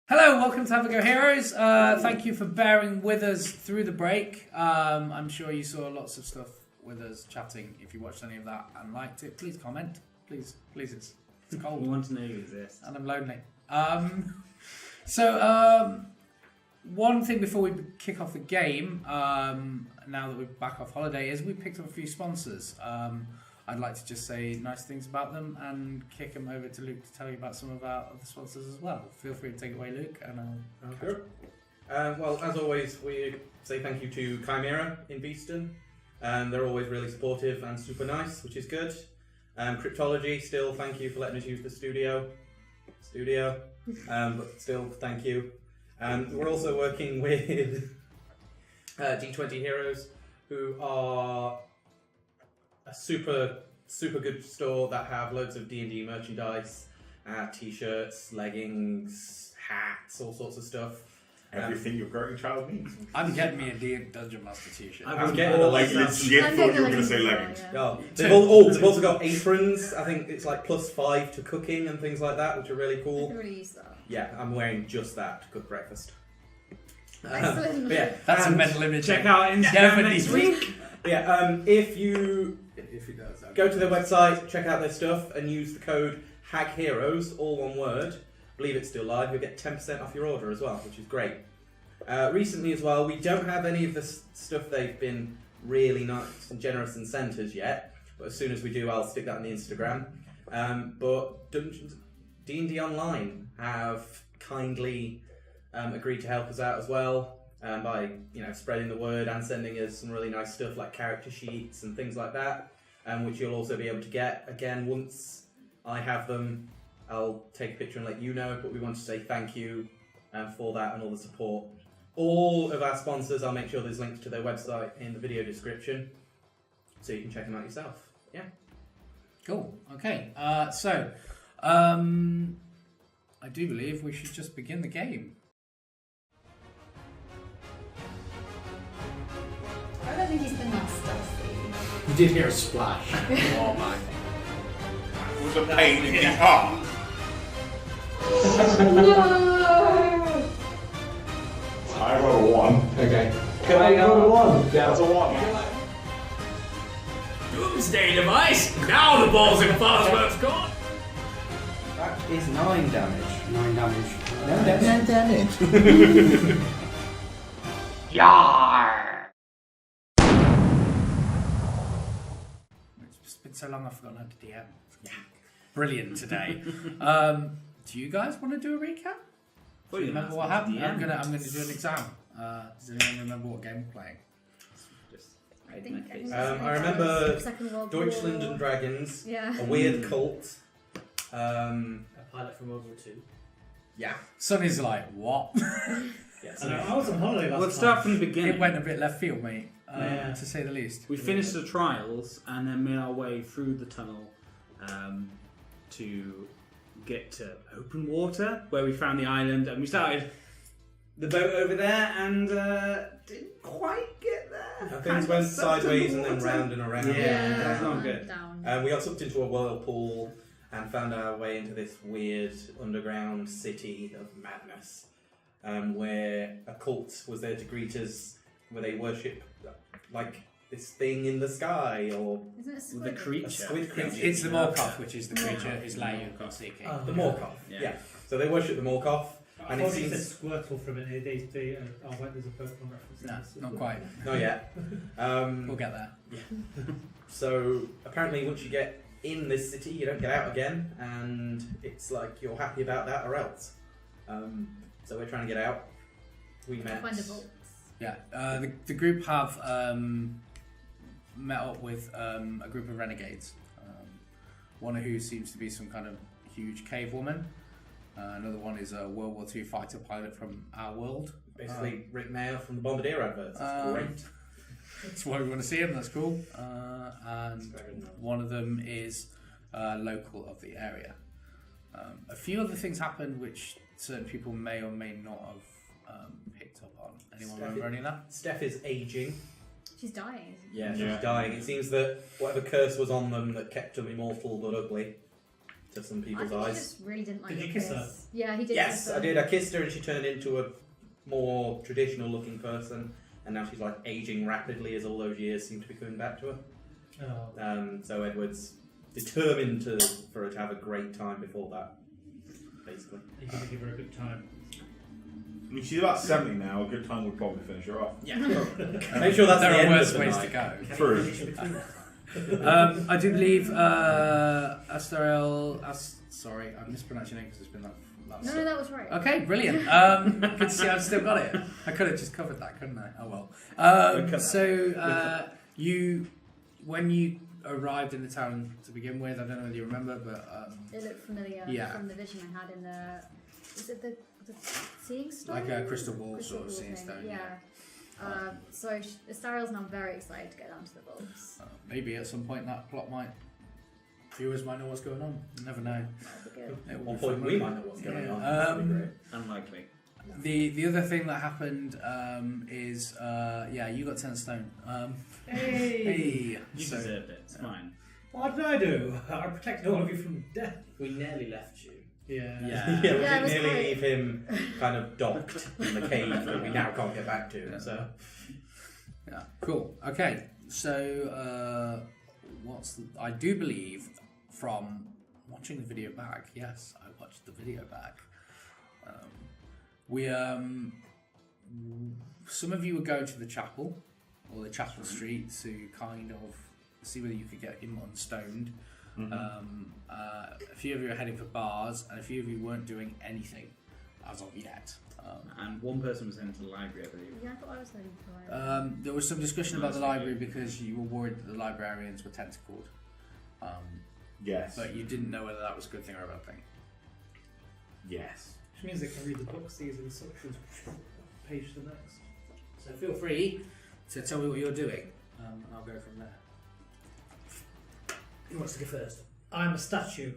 Hello, welcome to Have a Go Heroes. Thank you for bearing with us through the break. I'm sure you saw lots of stuff with us chatting. If you watched any of that and liked it, please comment. Please, it's cold. We want to know you exist. And I'm lonely. One thing before we kick off the game, now that we're back off holiday, is we picked up a few sponsors. I'd like to just say nice things about them and kick them over to Luke to tell you about some of our other sponsors as well. Feel free to take it away, Luke, and I'll... Well, as always, we say thank you to Chimera in Beeston. They're always really supportive and super nice, which is good. Cryptology, still thank you for letting us use the studio. But still, thank you. We're also working with D20 Heroes, who are a super good store that have loads of D&D merchandise, t-shirts, leggings, hats, all sorts of stuff. Everything your growing child needs. I'm getting me a Dungeon Master t-shirt. I'm getting a leggings. I thought you were going to say leggings. Yeah. Oh, they've also got aprons. I think it's like +5 to cooking and things like that, which are really cool. I can really use that. Yeah, I'm wearing just that to cook breakfast. Excellent. Yeah, That's a mental image. Check out Instagram next week. Yeah, if you go to their website, check out their stuff, and use the code HAGHEROES, all one word. I believe it's still live. You'll get 10% off your order as well, which is great. Recently as well, we don't have any of the stuff they've been really nice and generous and sent us yet, but as soon as we do, I'll stick that on the Instagram. But D&D Online have kindly agreed to help us out as well. By spreading the word and sending us some really nice stuff like character sheets and things like that, which you'll also be able to get. Again, once I have them, I'll take a picture and let you know, but we want to say thank you for that and all the support. All of our sponsors, I'll make sure there's links to their website in the video description, so you can check them out yourself. Yeah. Cool. Okay. I do believe we should just begin the game. I don't think he's been that stealthy. You did hear a splash. Oh my. It was a pain in the arm. I rolled a 1. Okay. Can I roll a 1? That's a 1. Doomsday device! Now the balls in Farnsworth's gone! That is 9 damage. 9 damage. No damage. Yarr! It's been so long I've forgotten how to DM. Yeah. Brilliant today. Do you guys want to do a recap? Do you remember what happened? I'm gonna do an exam. Does anyone remember what game we're playing? I remember Second World Deutschland War. and Dragons, Yeah. a weird cult. A pilot from World War II. Yeah. Sonny's like, what? Yes. I was on holiday last Let's start from the beginning. It went a bit left field, mate, Yeah. to say the least. We finished the trials and then made our way through the tunnel to get to open water, where we found the island, and we started the boat over there and didn't quite get there. Things went sideways and then round and around. Yeah, that's not good. Down. We got sucked into a whirlpool and found our way into this weird underground city of madness, where a cult was there to greet us, where they worship like this thing in the sky, or Isn't it a The squid? creature. a squid creature. It's the Morkoth, which is the creature whose lair you've got seeking. The Morkoth. Yeah. Yeah. So they worship the Morkoth, I and thought it he said seems Squirtle from it. There's a Pokemon reference. No, not quite. not yet. We'll get there. So apparently, once you get in this city, you don't get out again, and it's like you're happy about that or else. So we're trying to get out. We met. Find the bolts. Yeah, the group have met up with a group of renegades. One of who seems to be some kind of huge cave woman. Another one is a World War II fighter pilot from our world. Basically, Rick Mayer from the Bombardier adverts. That's great. That's why we want to see him. That's cool. And one of them is local of the area. A few other things happened which certain people may or may not have picked up on. Anyone remember any of that? Steph is aging. She's dying. Yeah, she's Yeah. dying. It seems that whatever curse was on them that kept them immortal but ugly to some I people's think he eyes. just really didn't like Did your you kiss her? kiss. Yeah, he did. Yes, kiss her. I did. I kissed her and she turned into a more traditional looking person, and now she's like aging rapidly as all those years seem to be coming back to her. Oh. So Edward's determined for her to have a great time before that, basically. You're going to give her a good time. I mean, she's about 70 now. A good time would probably finish her off. Yeah. Make sure that's There the are end worse of the ways night. to go. True. I do believe Asteriel. Sorry, I mispronounced your name because it's been that. No, that was right. Okay, brilliant. Good to see I've still got it. I could have just covered that, couldn't I? Oh well. When you arrived in the town to begin with, I don't know whether you remember, but It looked familiar Yeah. from the vision I had in the. Is it the seeing stone? like a crystal ball Crystal sort of ball seeing thing, stone. Yeah. So Astariel's now very excited to get down to the bulbs. Maybe at some point that plot might. Viewers might know what's going on. You never know. That'll be good. It At will one be point fun, we won't might it? know what's going Yeah. on. That'd be great. Unlikely. The other thing that happened is you got 10 stone. Hey. You So- deserved it. It's fine. What did I do? I protected all of you from death. We nearly left you. Yeah. Yeah. Yeah, we Yeah, it did was nearly great. leave him kind of docked in the cave that we now can't get back to. Yeah. So Yeah, cool. Okay, so I do believe from watching the video back. Yes, I watched the video back. Some of you were going to the chapel or the chapel street to kind of see whether you could get him unstoned. A few of you are heading for bars, and a few of you weren't doing anything as of yet. And one person was into the library, I believe. Yeah, I thought I was heading for it. There was some discussion about the library because you were worried that the librarians were tentacled. Yes. But you didn't know whether that was a good thing or a bad thing. Yes. Which means they can read the books easily, so from page to the next. So feel free to tell me what you're doing, and I'll go from there. Who wants to go first? I'm a statue.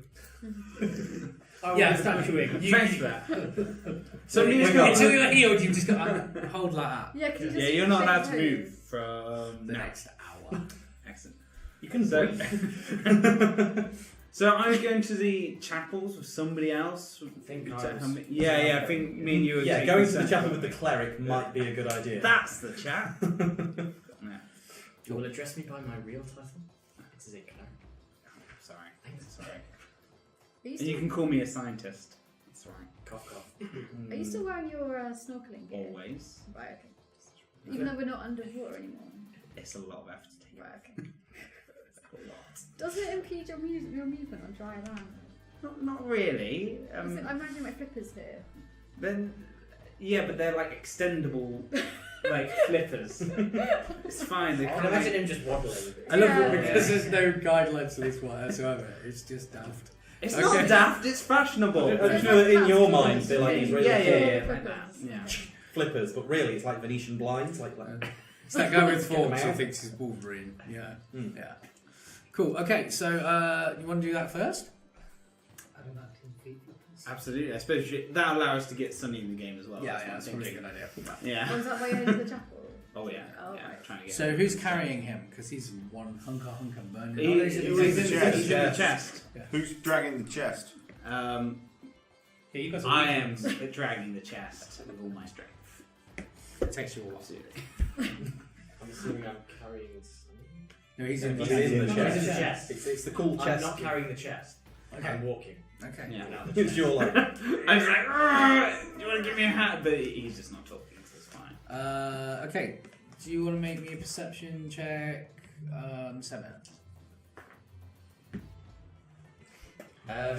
I Yeah, want a statuing. Thanks for that. So Hang on. until you're healed, you've just got to hold like that Yeah, because Yeah, you're not allowed to move from the now. next hour. Excellent. you can So, breathe. so I'm going to the chapels with somebody else. I think I I was- think me and you were Yeah, taking going to the some- chapel with the cleric might be a good idea. That's the chat. Yeah. You will address me by my real title? This is a cleric. Sorry. Thanks. Sorry. Are you And you still, can call me a scientist. That's right. Cough, cough. are you still wearing your snorkeling gear? Always. Right, okay. Even though we're not underwater anymore. It's a lot of effort to take. Right, okay. Doesn't it impede your movement on dry land? Not really. I'm imagining my flippers here. Then, yeah, but they're like extendable, like flippers. It's fine. They I can kind imagine of. him just waddling. I love Yeah. it because there's no guidelines to this whatsoever. It's just daft. It's Okay. not daft. It's fashionable. I just know that in your mind they're like these really Yeah, cool yeah, Flippers. yeah. flippers, but really it's like Venetian blinds, like It's that guy with Get 'em forks who out. thinks he's Wolverine. Yeah, Mm. yeah. Cool. Okay, so you want to do that first? I don't know, 10 feet flippers. Absolutely. I suppose that allows us to get Sunny in the game as well. what I'm that's probably a thinking. good idea. Oh, Yeah. is that why you're into the chapel? Oh yeah. Oh, Yeah. right. Trying to get. So who's carrying him? Because he's one hunker burning. He's in the chest. Who's dragging the chest? Yeah, you got some I am dragging the chest with all my strength. It takes you a while. Absolutely. I'm assuming I'm carrying something. No, he's in in the the chest. He's in the chest. It's the cool I'm chest. not carrying the chest. Okay. I'm walking. Okay. Yeah. Now the It's your like. I was like, "Argh, you want to give me a hat? But he's just not talking, so it's fine. Okay. Do you want to make me a perception check? 7.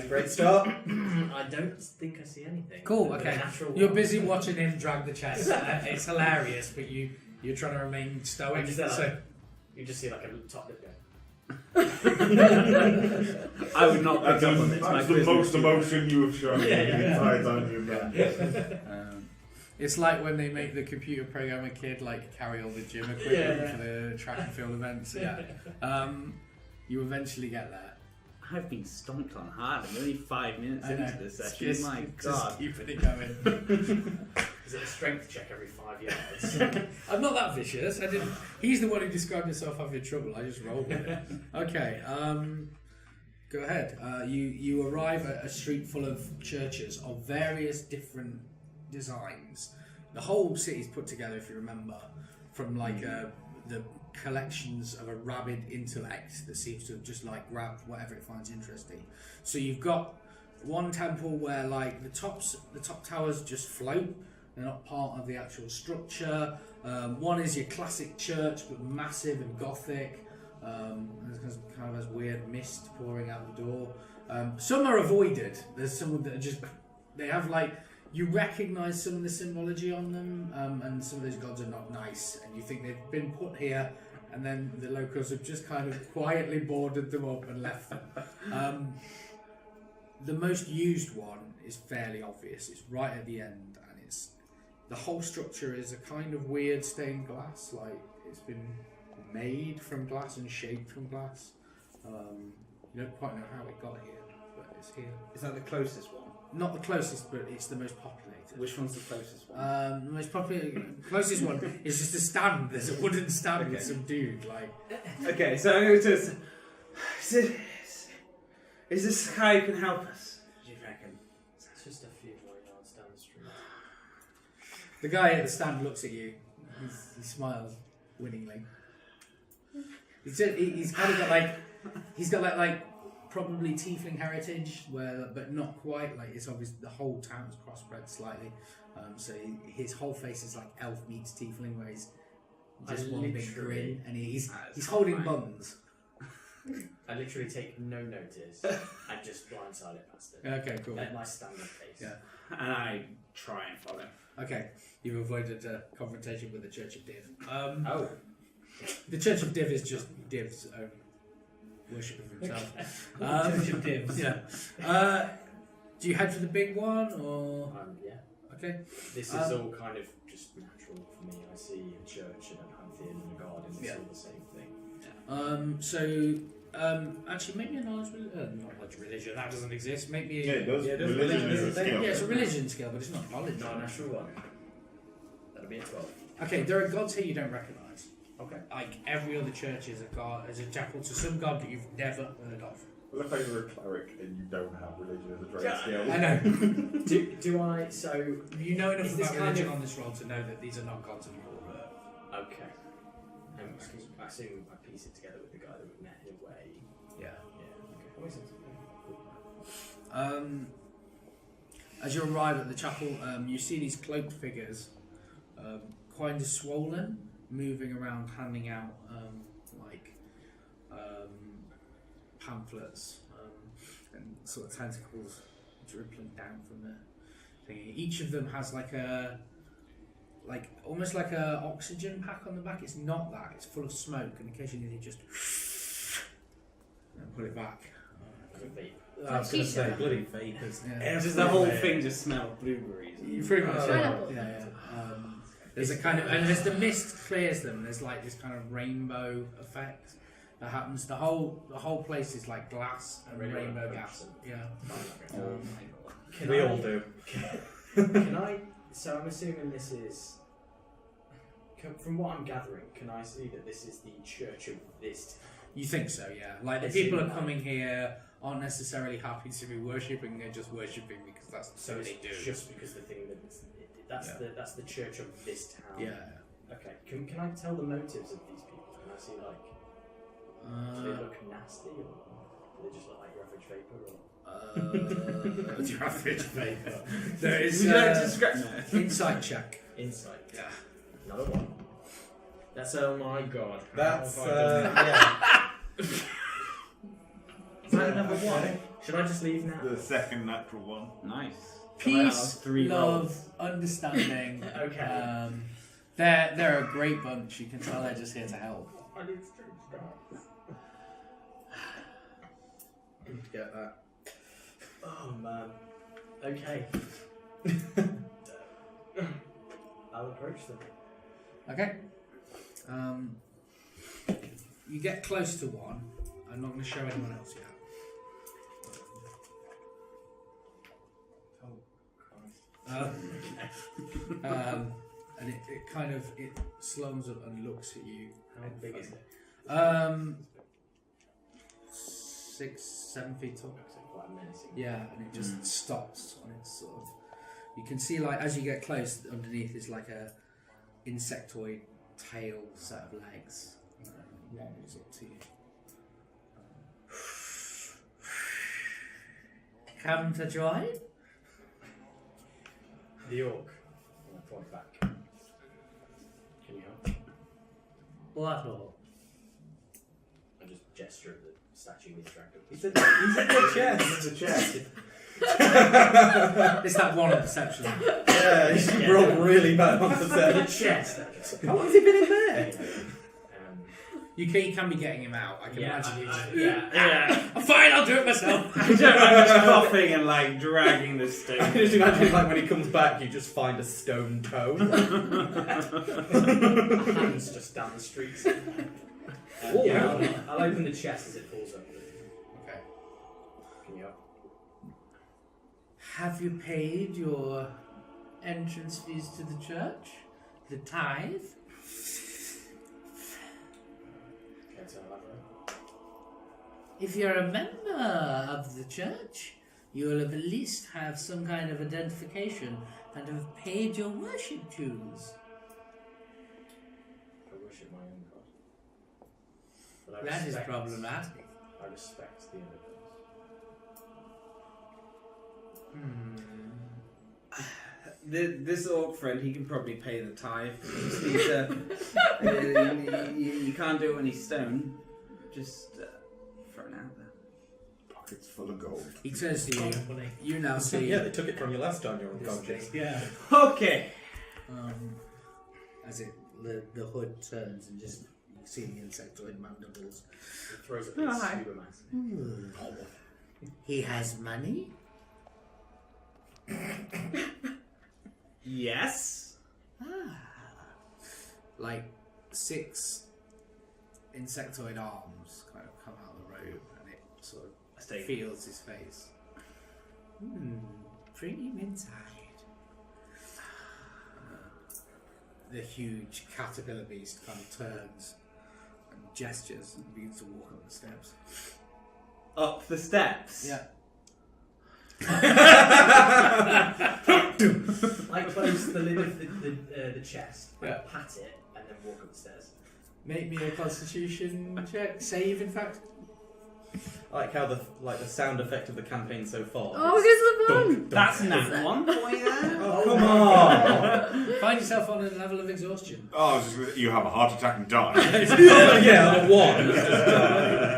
Great start. I don't think I see anything. Cool. But Okay. a natural You're one. busy watching him drag the chest. It's hilarious, but you're trying to remain stoic. I'm just there So like, you just see like a top lip go. I would not pick That's, up on this. that's the most emotion you have shown Yeah, the yeah. entire time you've done. it's like when they make the computer programmer kid like carry all the gym equipment Yeah. for the track and field events. Yeah. You eventually get there. I've been stomped on hard. I'm only 5 minutes I know. into this It's session. just, My just God. keeping it going. Is it a strength check every 5 yards? I'm not that vicious. I didn't. He's the one who described himself having trouble. I just rolled with it. Okay. Go ahead. You arrive at a street full of churches of various different designs. The whole city's put together, if you remember, from like the collections of a rabid intellect that seems to have just like grabbed whatever it finds interesting. So you've got one temple where like the top towers just float; they're not part of the actual structure. One is your classic church, but massive and gothic. There's kind of has weird mist pouring out the door. Some are avoided. There's some that are just they have like you recognise some of the symbology on them, and some of those gods are not nice, and you think they've been put here, and then the locals have just kind of quietly boarded them up and left them. The most used one is fairly obvious. It's right at the end, and the whole structure is a kind of weird stained glass, like it's been made from glass and shaped from glass. You don't quite know how it got here, but it's here. Is that the closest one? Not the closest, but it's the most populated. Which one's the closest one? The most closest one is just a stand. There's a wooden stand with some dude like. Okay, so I'm going to. Is this how you can help us? Do you reckon? It's just a few more yards down the street. The guy at the stand looks at you. He smiles winningly. He's kind of got like like probably tiefling heritage, but not quite. Like it's obvious the whole town's crossbred slightly. So his whole face is like elf meets tiefling, where he's just one big grin, and he's holding buns. I literally take no notice and just blindside it past it. Okay, cool. At my standard pace. Yeah. And I try and follow. Okay, you've avoided a confrontation with the Church of Div. Oh. The Church of Div is just Div's own worship of himself. Church of Divs. Yeah. Do you head for the big one, or...? Yeah. Okay. This is all kind of just natural for me. I see a church and a pantheon and a garden. It's all the same thing. Actually, maybe a knowledge religion. That doesn't exist. Maybe it does. Yeah, Religion is a skill. Yeah, it's a religion skill, but it's not knowledge. Not a natural one. That'll be a 12. Okay, there are gods here you don't recognise. Okay. Like every other church is a god, is a chapel to some god that you've never heard of. Well, if you're a cleric and you don't have religion as a trade skill. I know. Do I? So You know enough Is this about kind religion of- on this roll to know that these are not gods of your okay. I assume I piece it together with the guy that we met away. Yeah. Yeah. Okay. That makes sense. As you arrive at the chapel, you see these cloaked figures, kind of swollen, moving around, handing out pamphlets and sort of tentacles dribbling down from the thing. Each of them has almost like a oxygen pack on the back. It's not that. It's full of smoke, and occasionally they just and put it back. I was going to say, bloody vapors. Yeah. Does the whole thing just smell blueberries? You pretty much Pineapple. yeah. There's a kind of, and as the mist clears them, there's like this kind of rainbow effect that happens. The whole place is like glass and Really rainbow well gas. approached Yeah. We all do. Can I? So I'm assuming this is. From what I'm gathering, can I see that this is the church of this town? You think so? Yeah. Like the It's people in are line. coming here aren't necessarily happy to be worshipping. They're just worshipping because that's So what it's they do. just because the thing that's the church of this town. Yeah. Okay. Can I tell the motives of these people? Can I see like do they look nasty or do they just look like your average vapor or? Your average vapor. There is Would you like to describe that? insight check. Insight. Yeah. Another one. That's oh my god. How That's, have I done yeah. Is that another one? Should I just leave now? The second natural one. Nice. Peace, Three love, rolls. understanding. Okay. They're a great bunch. You can tell they're just here to help. I need to change that. Didn't get that. Oh man. Okay. I'll approach them. Okay. You get close to one. I'm not going to show anyone else yet. And it kind of slums up and looks at you. How big is it? 6 6, 7 feet tall. Looks like quite menacing. Yeah, and it just stops on its sort of. You can see, like, as you get close, underneath is like a insectoid tail set of legs. Wobbles up to you. Come to join? The orc. I'll point back. Can you help? What all? I just gesture at the statue with dragon. He's in the chest. He's in the chest. It's that one perception. Yeah, he's rolled really bad on The the chest. How long has he been in there? You can be getting him out. I can imagine you just. Yeah. I'm fine, I'll do it myself. I'm just coughing and like dragging the I stone. can just imagine like when he comes back, you just find a stone toe. Hands just down the streets. I'll open the chest as it falls open. Okay. Can you help? Have you paid your entrance fees to the church? The tithe? Care to elaborate? If you're a member of the church, you'll at least have some kind of identification and have paid your worship dues. I worship my own god. But That is problematic. I respect the other gods. This orc friend, he can probably pay the tithe. You can't do it when he's stone. Just throw it out there. Pockets full of gold. He turns to you. Money. You now see Yeah, they took it from you last time you were unconscious. Yeah. Okay. as the hood turns and just you see the insectoid mandibles. He throws a big hi. scuba mask. He has money? Yes. Like 6 insectoid arms kind of come out of the robe and it sort of feels his face. Bring him inside. The huge caterpillar beast kind of turns and gestures and begins to walk up the steps. Up the steps. Yeah. I close the lid of the chest, Yeah. pat it, and then walk up the stairs. Make me a constitution check. Save, in fact. I like how the sound effect of the campaign so far. Oh, it goes to the bottom. That's nat one for you there. Oh, come on! Find yourself on a level of exhaustion. Oh, you have a heart attack and die. Yeah, on a 1.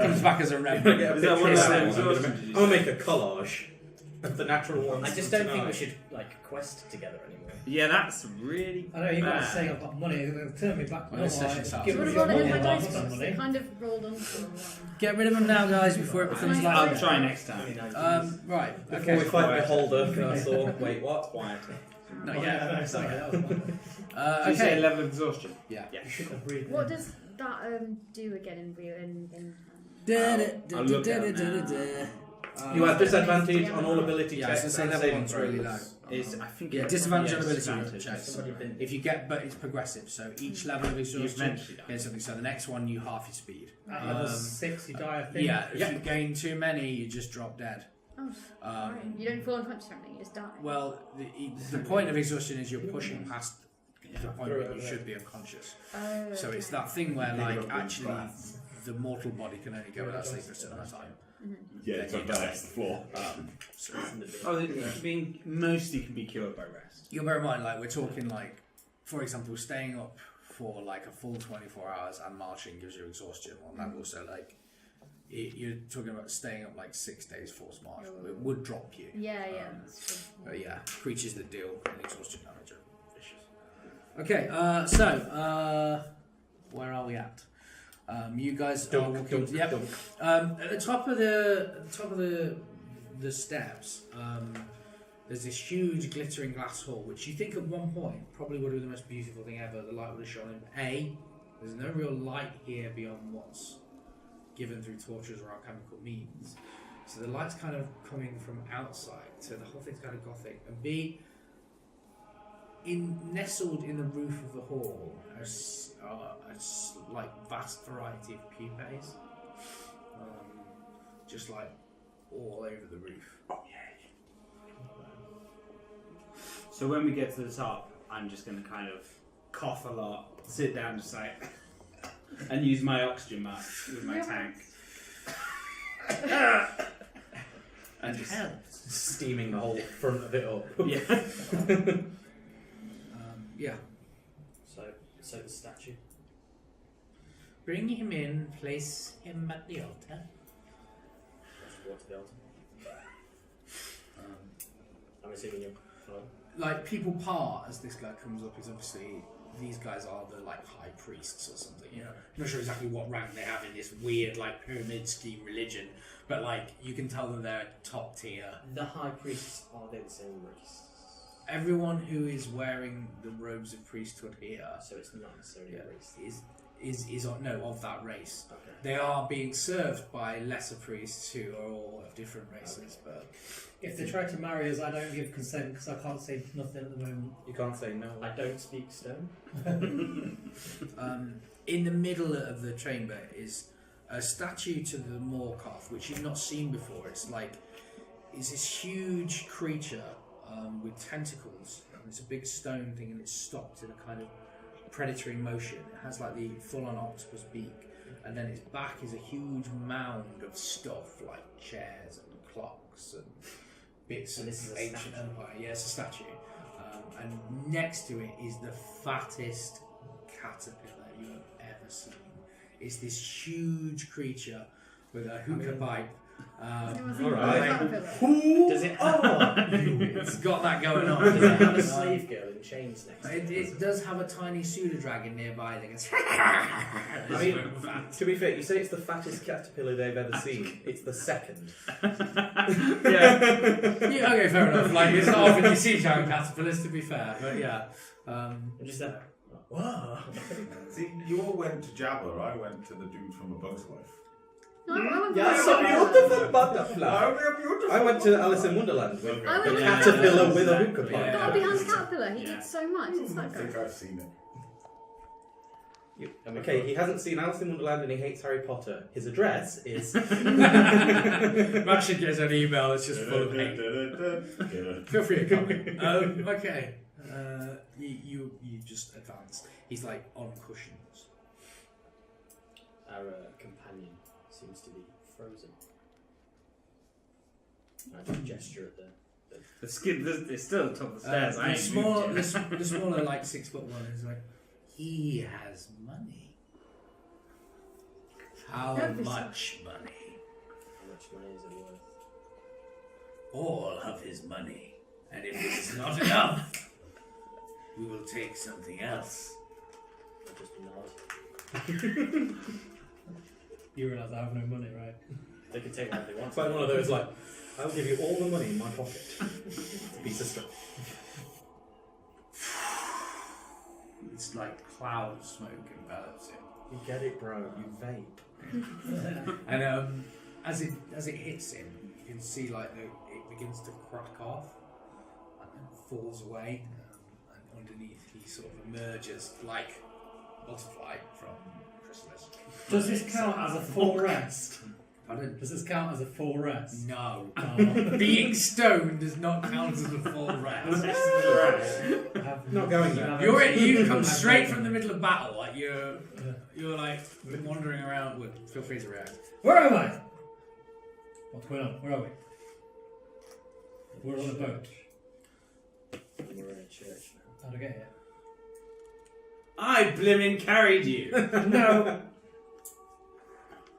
Comes back as a I'm remnant. gonna get a Is that one picture of of those that. exhaustion? I'm gonna make a collage of the natural ones. I just don't think we should quest together anymore. Yeah, that's really I know you guys bad. say I've got money, they'll turn me back. Well, this session's Give up. What us about your it in my money, dice last box? money. They kind of rolled on for a while. Get rid of them now, guys, before it becomes I'll like. I'll try next time. Right. Before Okay. we fight Beholder, can I saw? Wait, what? Quieter. Not Oh, yet. yeah, no, sorry, that was mine. Did you say Okay. level of exhaustion? Yeah. You shouldn't have breathed. What does that do again in real in I'll look at it You have disadvantage on all ability Yeah, checks so say and level saving one's really low. throws. Is I think Yeah, it's disadvantage on ability disadvantage. checks. If you get, but it's progressive. So each level of exhaustion eventually die. gets something. So the next one you half your speed. At level 6, you die, I think. Yeah. If you gain too many, you just drop dead. Oh, right. You don't fall unconscious or anything, you just die. Well, the point of exhaustion is you're pushing past the point where you should be unconscious. Oh, So it's okay. that thing where, like, actually, the mortal body can only go without sleep for a certain amount of time. Yeah, it's on the floor. So Oh, mostly can be cured by rest. you'll bear in mind, like, we're talking, like, for example, staying up for like a full 24 hours and marching gives you exhaustion. On that also, like, you're talking about staying up like 6 days forced march. It would drop you. Yeah, that's true. But yeah, creatures that deal in exhaustion damage are vicious. Okay, so where are we at? You guys are walking. Yep. At the top of the steps, there's this huge glittering glass hall, which you think at one point probably would have been the most beautiful thing ever. The light would have shone in. There's no real light here beyond what's given through torches or alchemical means. So the light's kind of coming from outside, so the whole thing's kind of gothic. And B, nestled in the roof of the hall, like vast variety of pupes, just like all over the roof. So when we get to the top, I'm just going to kind of cough a lot, sit down just like, and use my oxygen mask with my tank. And just steaming the whole front of it up. yeah. Yeah. So the statue. Bring him in, place him at the altar. Let's go to the altar. I'm assuming you're following. Like, people part as this guy comes up is obviously these guys are the like high priests or something. You know, I'm not sure exactly what rank they have in this weird like pyramid scheme religion, but like you can tell that they're top tier. The high priests, are they the same race? Everyone who is wearing the robes of priesthood here So it's not necessarily a race. is of that race. Okay. They are being served by lesser priests who are all of different races, but If they try to marry us, I don't give consent because I can't say nothing at the moment. You can't say no. I don't speak stone. in the middle of the chamber is a statue to the Morkoth, which you've not seen before. It's this huge creature with tentacles. It's a big stone thing, and it's stopped in a kind of predatory motion. It has like the full-on octopus beak, and then its back is a huge mound of stuff like chairs and clocks and bits And of this is a ancient statue? empire. Yeah, it's a statue. And next to it is the fattest caterpillar you have ever seen. It's this huge creature with a hookah pipe. Alright. Does it It's got that going on. Does it have a slave girl in chains next to it? It does have a tiny pseudo dragon nearby that goes. I mean, to be fair, you say it's the fattest caterpillar they've ever seen. It's the second. Yeah, okay, fair enough. Like, it's not often you see giant caterpillars, to be fair, but yeah. I'm just there. Whoa. See, you all went to Jabba, I went to the dude from A Bug's Life. No, I went Yeah, for so the beautiful butterfly. beautiful. I went to Alice in Wonderland with I the went to caterpillar with a hookah Yeah. pipe. God behind the caterpillar. He Yeah. did so much. It's I that think good. I've seen it. Okay, he hasn't seen Alice in Wonderland and he hates Harry Potter. His address is... Ratchet gets an email that's just full of hate. Feel free to comment. Okay. You just advance. He's like on cushions. Our companion seems to be frozen. I just gesture at The skin, it's still at the top of the stairs. I The ain't smaller, moved yet. the smaller, like 6'1" is like, he has money. How That'd be much money? how much money is it worth? All of his money. And if it's not enough, we will take something else. I'll just nod. You realise I have no money, right? They can take whatever they want. It's like one of those, like, I'll give you all the money in my pocket. It's a piece of stuff. It's like cloud smoke envelops him. You get it, bro. You vape. And as it hits him, you can see like it begins to crack off and then falls away. And underneath, he sort of emerges like a butterfly from chrysalis. Does this count as a full rest? Pardon? Does this count as a full rest? No. Oh. Being stoned does not count as a full rest. I have Not going there. You come straight from the middle of battle, like you're like wandering around. Well, feel free to react. Where am I? What's going on? Where are we? We're on a boat. We're in a church now. How'd I get here? I blimmin' carried you. No.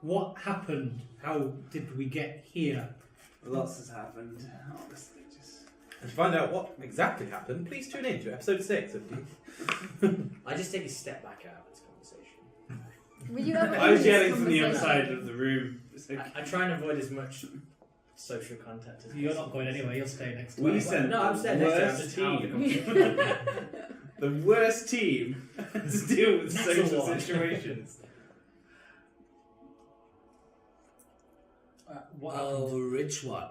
What happened? How did we get here? Lots has happened. Honestly, just. And to find out what exactly happened, please tune in to episode 6 of I just take a step back out of this conversation. Were you ever I in was this yelling from the other conversation? side of the room. It's like, I try and avoid as much social contact as You're possible. not going anywhere. You'll stay next to we me. sent No, I'm the saying next time, I'm worst just out of the team. conversation. The worst team to deal with That's a social lot. situations. What happened? Oh, rich one,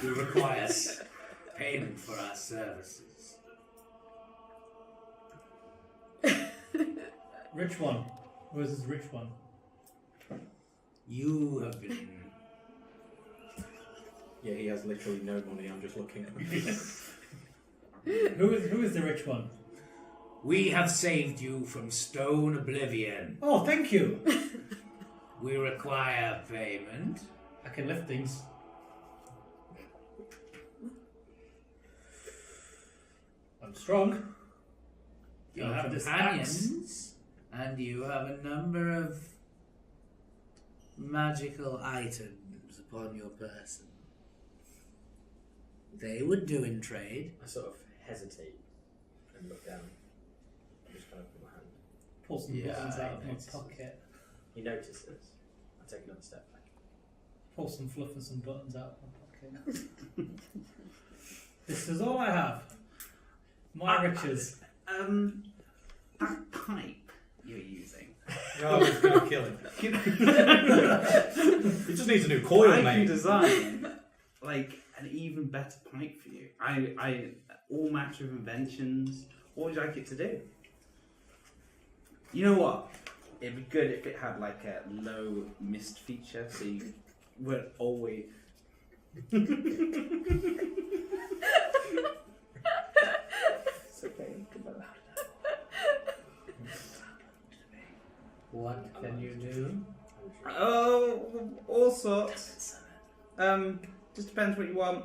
who requires payment for our services. Rich one. Where's this rich one? You have been Yeah, he has literally no money. I'm just looking at him. Who is the rich one? We have saved you from stone oblivion. Oh, thank you. We require payment. I can lift things. I'm strong. You I'll have have this companions, and you have a number of magical items upon your person. They would do in trade. I sort of hesitate and look down. I just kind of put my hand. Pull some Yeah, buttons out of I my noticed. pocket. He notices. I take another step back. Pull some fluff and some buttons out of my pocket. This is all I have. My riches. That pipe you're using. Oh, it's going to kill him. He just needs a new coil, I can mate. design like an even better pipe for you. I all manner of inventions. What would you like it to do? You know what? It'd be good if it had like a low mist feature, so you weren't always. It's okay. What can you do? Oh, all sorts. Just depends what you want.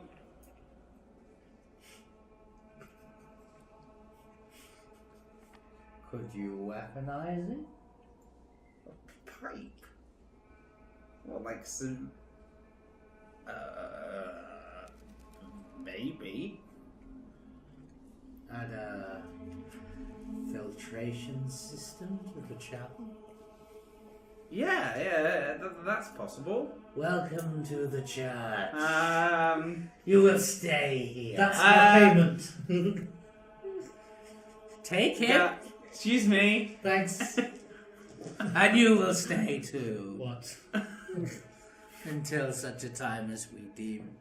Could you weaponize it? Pipe. Well, like some. Maybe. Add a filtration system to the chapel? Yeah, that's possible. Welcome to the church. Um, You will stay here. That's my payment. Take it, yeah, excuse me. Thanks. and you will stay too. What? Until such a time as we deem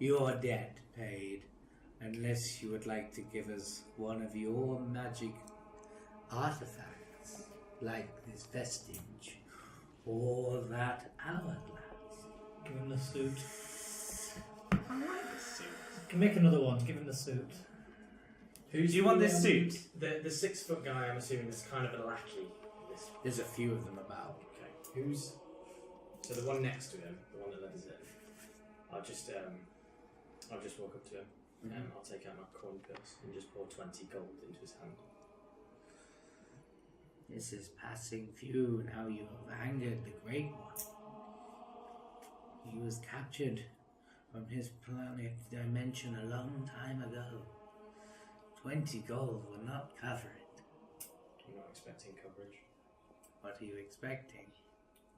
your debt paid. Unless you would like to give us one of your magic artifacts, like this vestige, or that hourglass. Give him the suit. I like this suit. Can make another one. Give him the suit. Do you want this suit? The 6 foot guy, I'm assuming, is kind of a lackey. This. There's a few of them about. Okay. Who's? So the one next to him, the one that let us in. I'll just walk up to him and I'll take out my coin purse and just pour 20 gold into his hand. This is passing few, and how you have angered the Great One. He was captured from his planet dimension a long time ago. 20 gold will not cover it. I'm not expecting coverage. What are you expecting?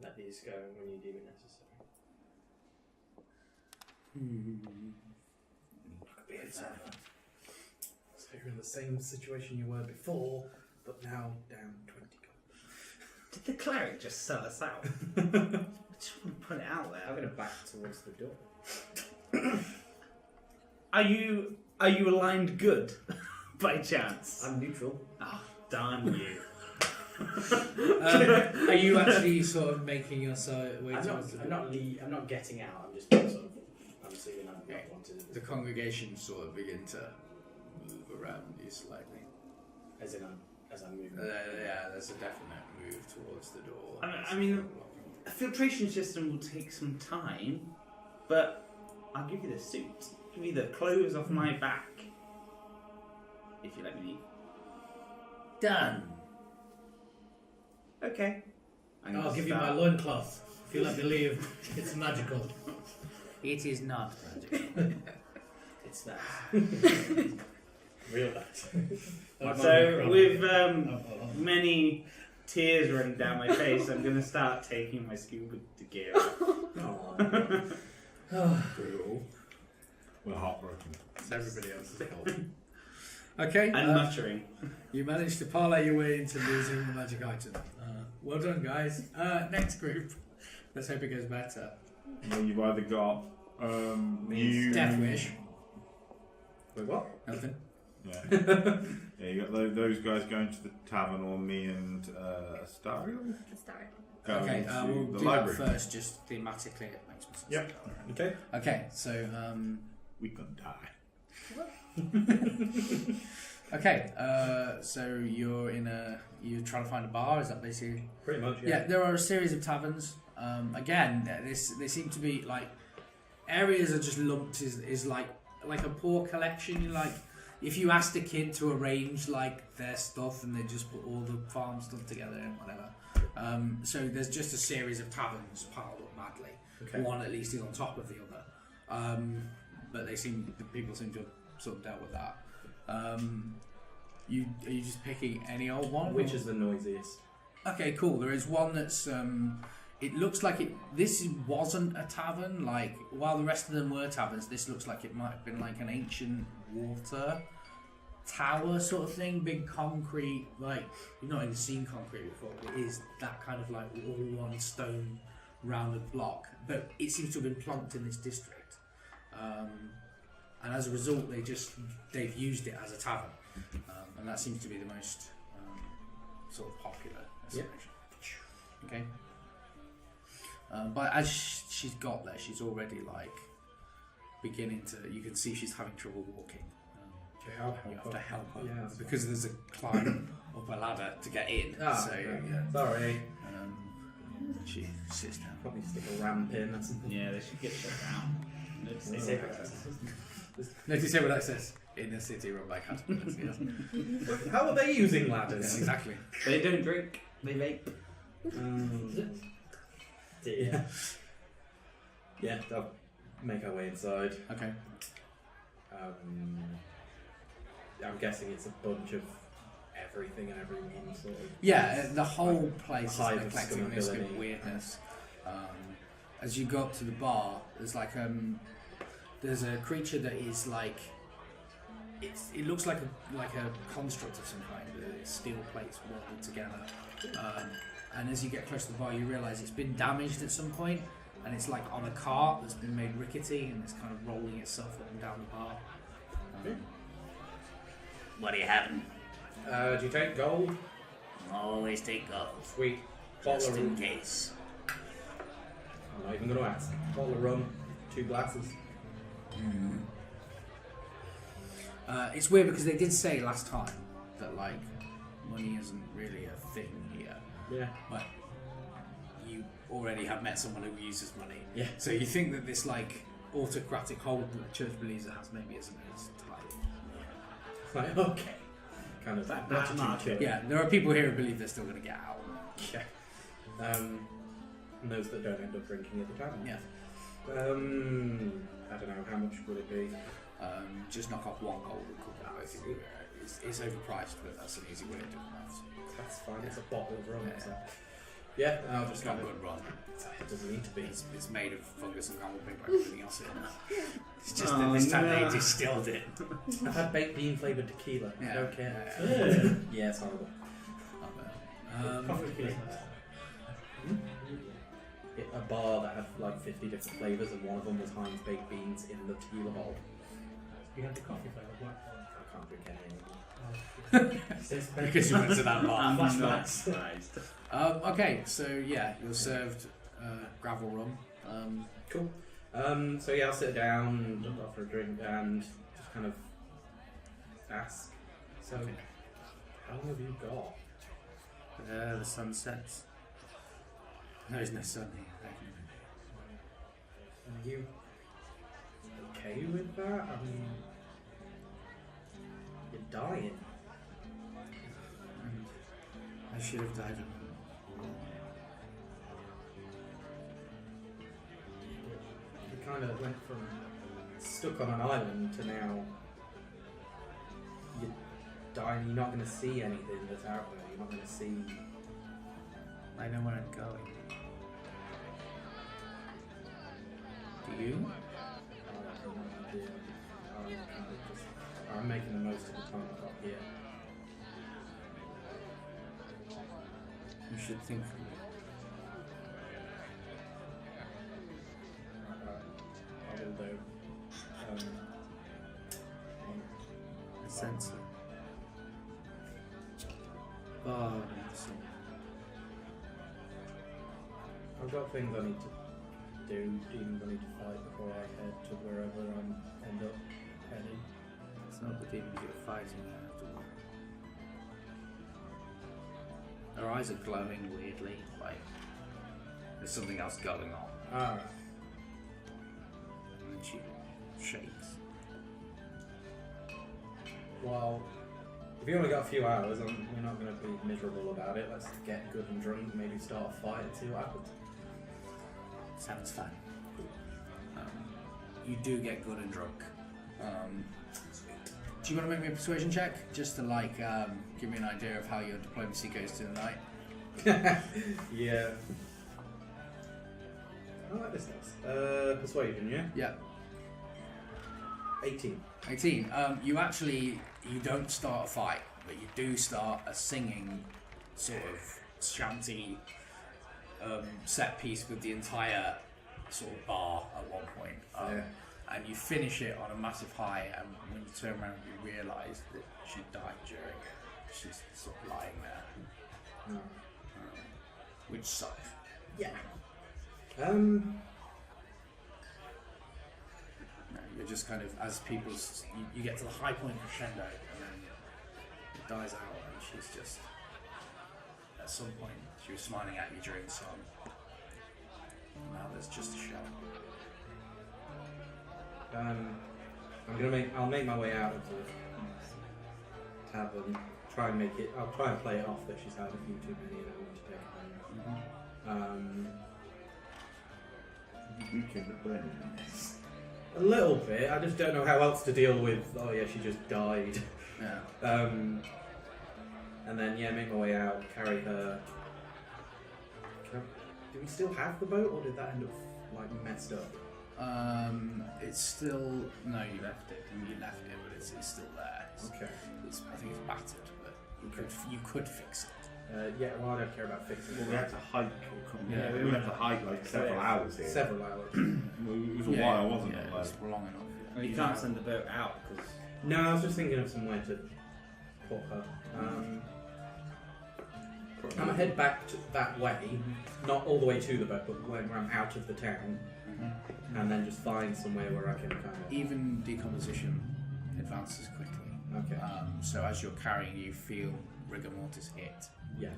Let these go when you deem it necessary. So you're in the same situation you were before, but now down 20 gold. Did the cleric just sell us out? I just want to put it out there. I'm going to back towards the door. Are you aligned good, by chance? I'm neutral. Oh, darn you. Are you actually sort of making your way I'm towards the not getting out. I'm just sort of. I'm assuming I'm not wanted. The congregation sort of begin to move around you slightly. As I'm moving. Yeah, there's a definite move towards the door. I mean, a filtration system will take some time, but I'll give you the suit. Give you the clothes off my back. If you let me leave. Done. Okay. I'll give you my loincloth. If you let me leave, it's magical. It is not magical. It's that. Real that. So, with many tears running down my face, I'm going to start taking my scuba gear off. Brutal. We're heartbroken. It's everybody else's fault. Okay. And muttering. You managed to parlay your way into losing the magic item. Well done, guys. Next group. Let's hope it goes better. Well, you've either got you. Death Wish. Wait, what? Nothing. Yeah. Yeah, you got those guys going to the tavern, or me and Astarion. Start. going Okay, to we'll the do library. that first, just thematically. It makes more sense. Yep. Okay. Okay, so We can die. okay, so you're trying to find a bar. Is that basically? Pretty much. Yeah, there are a series of taverns. Again, they seem to be like areas are just lumped. Is like a poor collection. Like if you asked a kid to arrange like their stuff and they just put all the farm stuff together and whatever. So there's just a series of taverns piled up madly. Okay. One at least is on top of the other. But the people seem to have sort of dealt with that. Are you just picking any old one? Which is the noisiest? Okay, cool. There is one that's it looks like this wasn't a tavern. Like while the rest of them were taverns, this looks like it might have been like an ancient water tower sort of thing. Big concrete, like you've not even seen concrete before. It is that kind of like all one stone rounded block, but it seems to have been plonked in this district. And as a result, they've used it as a tavern, and that seems to be the most sort of popular. Yep. Okay. But as she's got there, she's already like beginning to. You can see she's having trouble walking. You have to help her because there's a climb up a ladder to get in. So yeah. Sorry. She sits down. Probably stick a ramp in. Or something. Yeah, they should get shut down. No disabled access in a city run by caterpillars. How are they using ladders? Exactly. They don't drink. They vape. Yeah. Yeah, they'll make our way inside. Okay. I'm guessing it's a bunch of everything and everyone sort of. Yeah, the whole place is Hive an of eclecticness scumability. of weirdness. As you go up to the bar, there's like there's a creature that is like it looks like a construct of some kind. Steel plates welded together, and as you get close to the bar, you realise it's been damaged at some point, and it's like on a cart that's been made rickety, and it's kind of rolling itself up and down the bar. What are you having? Do you take gold? Always take gold. Sweet. Just Bottle of in rum. case. I'm not even going to ask. Bottle of rum, 2 glasses. It's weird because they did say last time that like money isn't really a thing here. Yeah. But you already have met someone who uses money. Yeah. So you think that this like autocratic hold that the church believes it has maybe isn't as tight. Like, okay. Kind of That attitude market. to it. Yeah, there are people here who believe they're still going to get out. Yeah. And those that don't end up drinking at the tavern. Yeah. I don't know, how much would it be? Just knock off 1 gold and cook that. I think it's overpriced, but that's an easy way of doing that. That's fine, it's a bottle of rum. Yeah. So. Yeah, I'll It's just not kind good run. It doesn't need to be. It's made of fungus and camel pig like everything else in it. It's just Oh, that this time no. they distilled it. I've had baked bean flavoured tequila. I Yeah. don't care. Yeah, it's horrible. Coffee feels nice. A bar that had like 50 different flavours and one of them was Heinz baked beans in the tequila bowl. You had the coffee flavour, black I can't drink any anymore. one. Because you went to that bar. I'm not Flashbacks. surprised. Okay, so yeah, you're served gravel rum. Cool. So yeah, I'll sit down, look after a drink, and just kind of ask. So, how long have you got? The sun sets. There's no sun here. Are you okay with that? I mean, you're dying. And I should have died. You kind of went from stuck on an island to now you're dying. You're not going to see anything that's out there. You're not going to see. I know where I'm going. Do you? I'm making the most of the time I've got here. You should think for me. I will do. I sense it. Oh, I've got things I need to do, demons I need to fight before I head to wherever I end up heading. It's not the demons you're fighting after all. Her eyes are glowing weirdly, like there's something else going on. Alright. And then she shakes. Well, if you only got a few hours, we're not going to be miserable about it. Let's get good and drunk, maybe start a fight and see what happens. Sounds fun. You do get good and drunk. Do you want to make me a persuasion check? Just to like give me an idea of how your diplomacy goes through the night. Yeah. I like this dice. Persuasion, yeah? Yeah. 18. 18. You don't start a fight, but you do start a singing sort of shanty set piece with the entire sort of bar at one point. And you finish it on a massive high, and when you turn around you realise that she died during it. She's sort of lying there. Which sucks. Yeah. No, you're just kind of, as people, you get to the high point crescendo, and then it dies out, and she's just, at some point, she was smiling at you during the song. And now there's just a shell. I'll make my way out of the tavern. I'll try and play it off that she's had a few too many and I want to take her home. You can burn A little bit. I just don't know how else to deal with. Oh yeah, she just died. Yeah. And then make my way out, carry her. Do we still have the boat, or did that end up like messed up? It's still, no, you left it, but it's still there. Okay. I think it's battered, but you could fix it. Well, I don't care about fixing Well, it. we had to hike. Yeah, we had to hike like several hours here. Several hours. It was a while, wasn't it? It was long enough. Well, you can't send the boat out because. No, I was just thinking of somewhere to put her. I'm gonna head back that way, not all the way to the boat, but where I'm out of the town, and then just find somewhere where I can kind of. Even decomposition advances quickly. Okay. So as you're carrying, you feel rigor mortis hit. Yeah.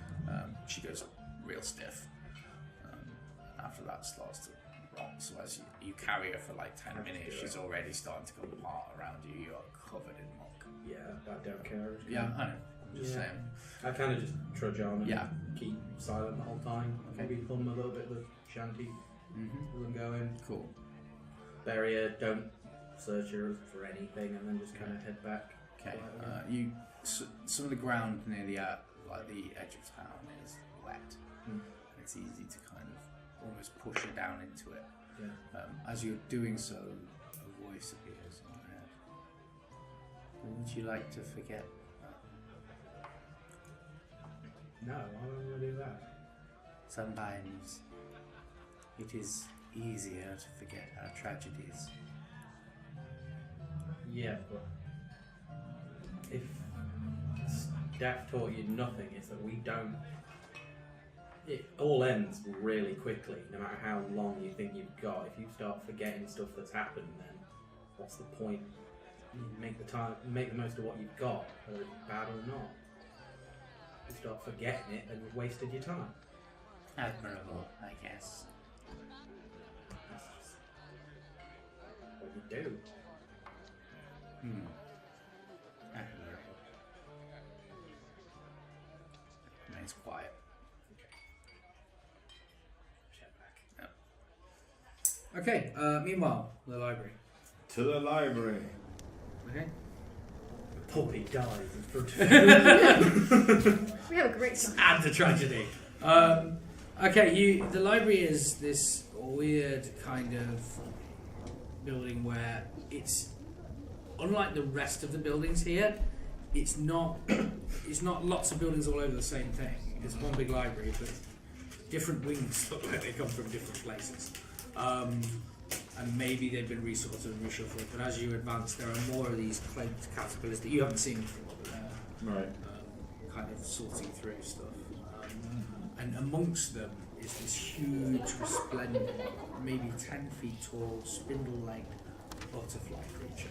She goes real stiff. After that starts to rot. So as you carry her for like 10 minutes, she's already starting to come apart around you. You are covered in muck. Yeah, I don't care. Yeah, I know. I'm just saying. I kind of just trudge on and Yeah. keep silent the whole time. Maybe hum a little bit of the shanty as I'm going. Cool. Bury her, don't search her for anything, and then just kind of head back. Okay. Some of the ground near the edge of town is wet. It's easy to kind of almost push you down into it. Yeah. As you're doing so, a voice appears in your head. Would you like to forget that? No, why would I do that? Sometimes it is easier to forget our tragedies. Yeah, but if Daft taught you nothing, it's that we don't. It all ends really quickly, no matter how long you think you've got. If you start forgetting stuff that's happened, then what's the point? You make the most of what you've got, whether it's bad or not. If you start forgetting it, then you've wasted your time. Admirable, I guess. That's just what you do. Admirable. Remains quiet. Okay, meanwhile, the library. To the library. Okay. The puppy dies in front of We have a great time. And the tragedy. Okay, the library is this weird kind of building where it's unlike the rest of the buildings here. It's not lots of buildings all over the same thing. It's one big library, but different wings look like they come from different places. And maybe they've been resorted and reshuffled, but as you advance, there are more of these cloaked caterpillars that you haven't seen before. Right. Kind of sorting through stuff. And amongst them is this huge, resplendent, maybe 10 feet tall, spindle-legged butterfly creature.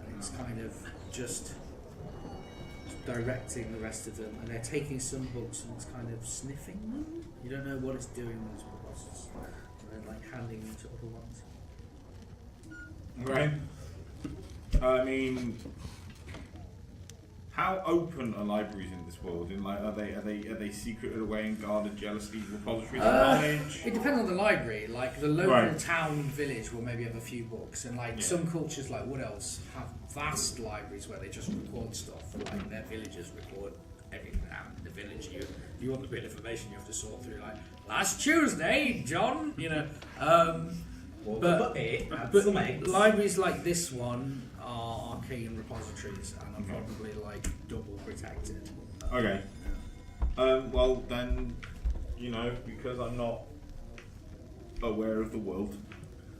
And it's kind of just directing the rest of them, and they're taking some books and it's kind of sniffing them. You don't know what it's doing with those books, and then like handing them to other ones. Right. I mean, how open are libraries in this world? In like, are they secreted away and guarded jealously repositories of knowledge? It depends on the library. Like the local town village will maybe have a few books, and like some cultures like Wood Elves have vast libraries where they just record stuff. Like their villagers record everything that happened in the village. You want the bit of information, you have to sort through. Like last Tuesday, John. You know. But libraries like this one are arcane repositories and are probably like double protected. Okay. Well then, you know, because I'm not aware of the world,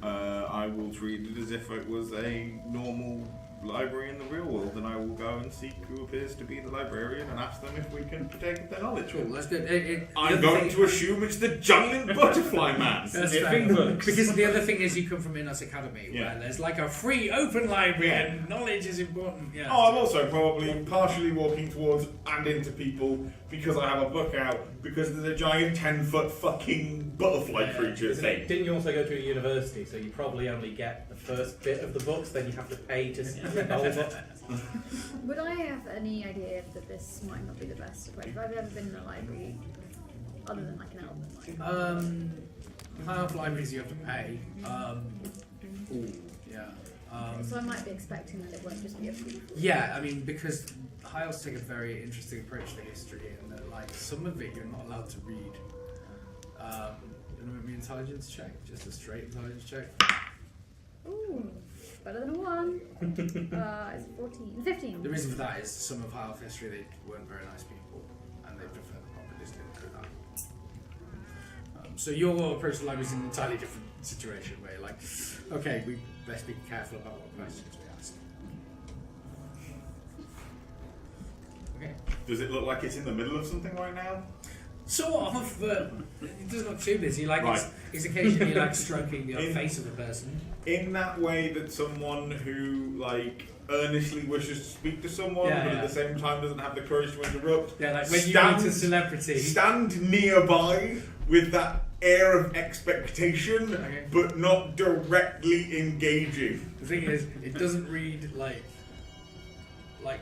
I will treat it as if it was a normal library in the real world, and I will go and seek who appears to be the librarian and ask them if we can partake of their knowledge. Cool, that's good. I'm going to assume it's the giant butterfly man. That's fair. Because the other thing is you come from Innos Academy, where there's like a free open library and knowledge is important. Yeah. Oh, I'm also probably partially walking towards and into people because I have a book out because there's a giant 10-foot fucking butterfly creature thing. Didn't you also go to a university, so you probably only get the first bit of the books, then you have to pay to see the whole book? Would I have any idea that this might not be the best approach? Have I ever been in a library other than like an elven library? High elf libraries you have to pay. So I might be expecting that it won't just be a free. Yeah, I mean, because high elves take a very interesting approach to history, and that like some of it you're not allowed to read. You want to make me intelligence check? Just a straight intelligence check. Ooh, better than a 1. It's 14, 15. The reason for that is some of high elf history they weren't very nice people, and they prefer the populace didn't do that. So your approach to library is an entirely different situation where you're like, okay, we best be careful about what questions we ask. Okay. Does it look like it's in the middle of something right now? Sort of, but it doesn't look too busy. Like it's occasionally like stroking the face of a person. In that way that someone who like earnestly wishes to speak to someone, but at the same time doesn't have the courage to interrupt. Yeah, like when you meet a celebrity. Stand nearby with that air of expectation, but not directly engaging. The thing is, it doesn't read like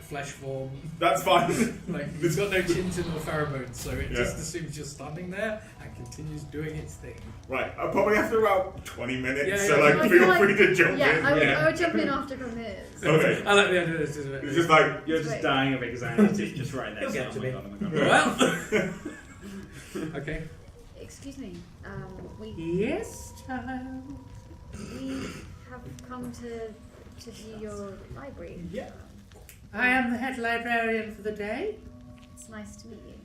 flesh form. That's fine. Like it's got no chin or pheromones, so it just assumes you're standing there and continues doing its thing. Right, I'll probably have to about 20 minutes, Yeah, so yeah. like feel free to jump in. I would jump in after from his. Okay. I like the idea of this, isn't it? It's just like You're just dying of anxiety, just right next You'll get to me. Well. Okay. Excuse me. Yes, child. We have come to view your library. Yeah. I am the head librarian for the day. It's nice to meet you.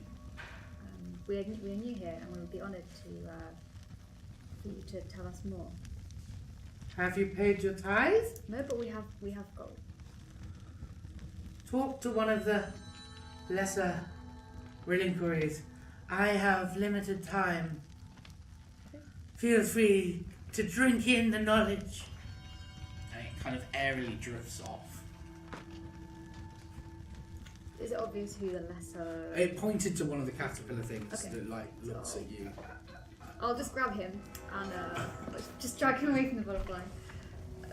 We're new here, and we would be honoured for you to tell us more. Have you paid your tithe? No, but we have gold. Talk to one of the lesser relinquaries. I have limited time. Feel free to drink in the knowledge. And it kind of airily drifts off. Is it obvious who the lesser... It pointed to one of the caterpillar things Okay. that like looks at you. I'll just grab him and just drag him away from the butterfly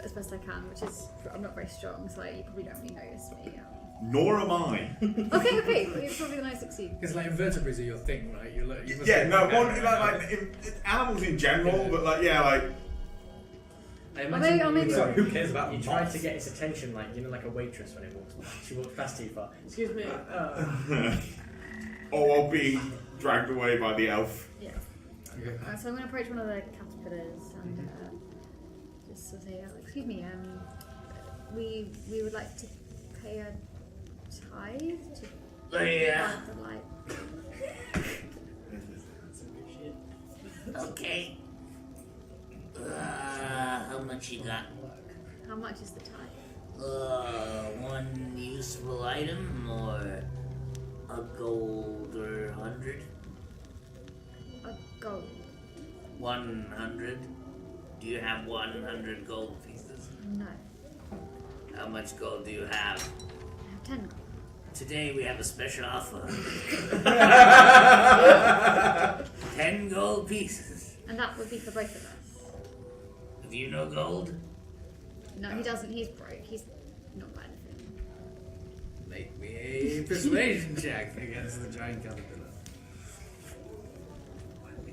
as best I can, which is... I'm not very strong, so you probably don't really notice me. nor am I. Okay, well, you're probably going to succeed. Because like invertebrates are your thing, right? You must Yeah, no, animals in general, but like, yeah, like... I imagine I'll make Sorry, who cares about you moths? try to get its attention, like like a waitress when it walks by. She walks past too far. Excuse me. Or while being dragged away by the elf. Yeah. Okay. So I'm going to approach one of the caterpillars and just sort of say, excuse me, we would like to pay a tithe to the light. Okay. How much you got? How much is the tithe? One useful item or a gold or 100? 100? Do you have 100 gold pieces? No. How much gold do you have? I have 10 gold. Today we have a special offer. 10 gold pieces. And that would be for both of us. Do you know gold? No, he doesn't. He's broke. He's not got anything. Make me a persuasion check against the giant caterpillar.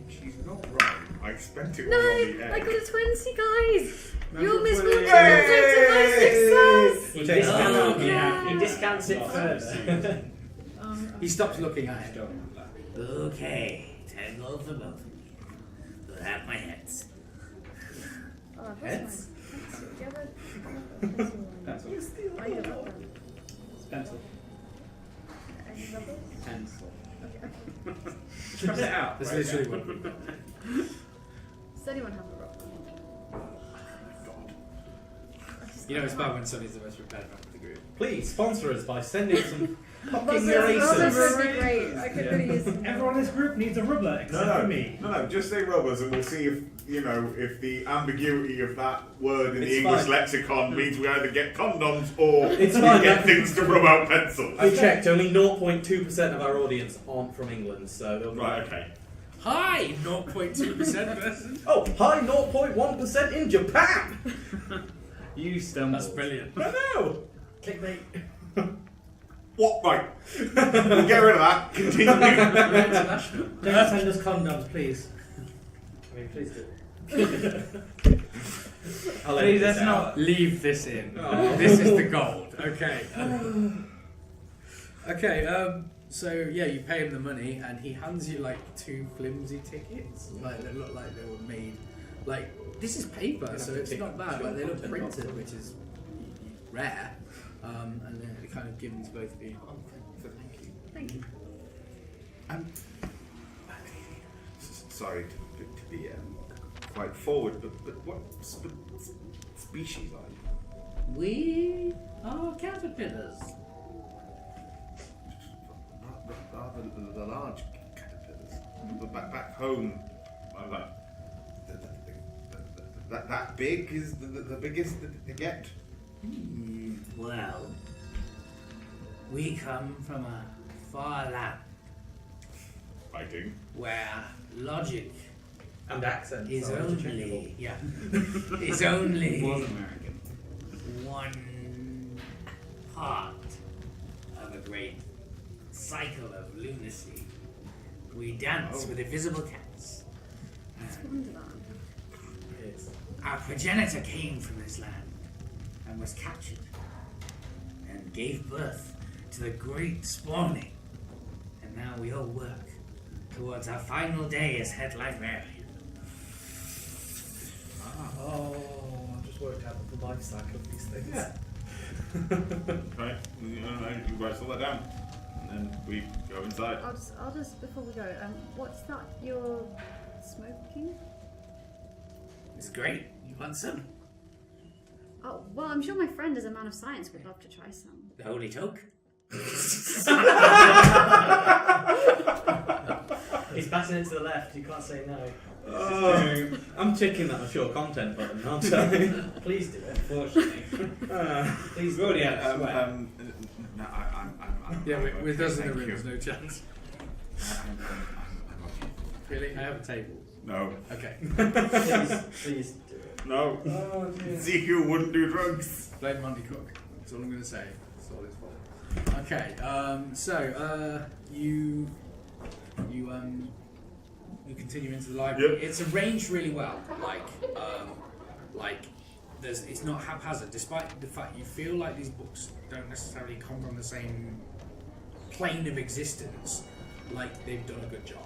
She's not right. I spent it No, all on the egg. I got a 20, guys. Your Number misfortune 20. affected my success. He takes discounts, it. he discounts it further. He stops looking at it. Okay, 10 gold for both of you. You'll have my heads. Oh, I've lost Heads? my pencil. Do you have a pencil? Pencil. I have a rubber. Pencil. Any rubbers? Pencil. Okay. Try it out. There's right? literally one. Does anyone have a rubber? You know, it's bad when Sonny's the most prepared member of the group. Please sponsor us by sending some fucking Rubbers erasers. would be great. I could really use some. Everyone in this group needs a rubber except for me. No, just say rubbers, and we'll see if if the ambiguity of that word in the It's English fine. lexicon means we either get condoms or It's we fine. get things to rub out pencils. I checked, only 0.2% of our audience aren't from England, so they'll be Right, okay. Hi, 0.2% person. Oh, hi, 0.1% in Japan! You stumbled. That's brilliant. I know! Clickbait. What? Right. We'll get rid of that. Continue. International. Don't send us condoms, please. I mean, please do. I'll edit Please, this that's out. not. Leave this in. Oh. This is the gold. Okay. Okay. So yeah, you pay him the money, and he hands you like 2 flimsy tickets. Like they look like they were made. Like this is paper, so it's not bad. Like they look printed, which is rare. And then it kind of given to both of you. Thank you. Thank you. Sorry to be quite forward, but what species are you? We are caterpillars. Rather the large caterpillars. But back home, like that big is the biggest that they get. Well, we come from a far land Fighting. where logic And accents. is are interchangeable. only is only Was American. one part of a great cycle of lunacy. We dance with invisible cats. It's Wonderland. It's Our progenitor came from this land and was captured and gave birth to the great spawning. And now we all work towards our final day as head librarian. Oh, I've just worked out the life cycle of these things. Yeah. Right. You write all that down, and then we go inside. I'll just before we go. What's that you're smoking? It's great. You want some? Oh well, I'm sure my friend is a man of science would love to try some. The holy toke? He's passing it to the left, you can't say no. Oh, I'm ticking that mature content button, aren't I? Please do it. Unfortunately. Please We've already had a sweat. No, I'm Yeah, with okay, us in the thank room, you. there's no chance. I'm okay. Really? I have a table. No. Okay. Please do it. No. Oh, dear. Ezekiel wouldn't do drugs. Blame Monty Cook. That's all I'm going to say. It's all his fault. Okay. You continue into the library. Yep. It's arranged really well. It's not haphazard, despite the fact you feel like these books don't necessarily come from the same plane of existence. Like they've done a good job.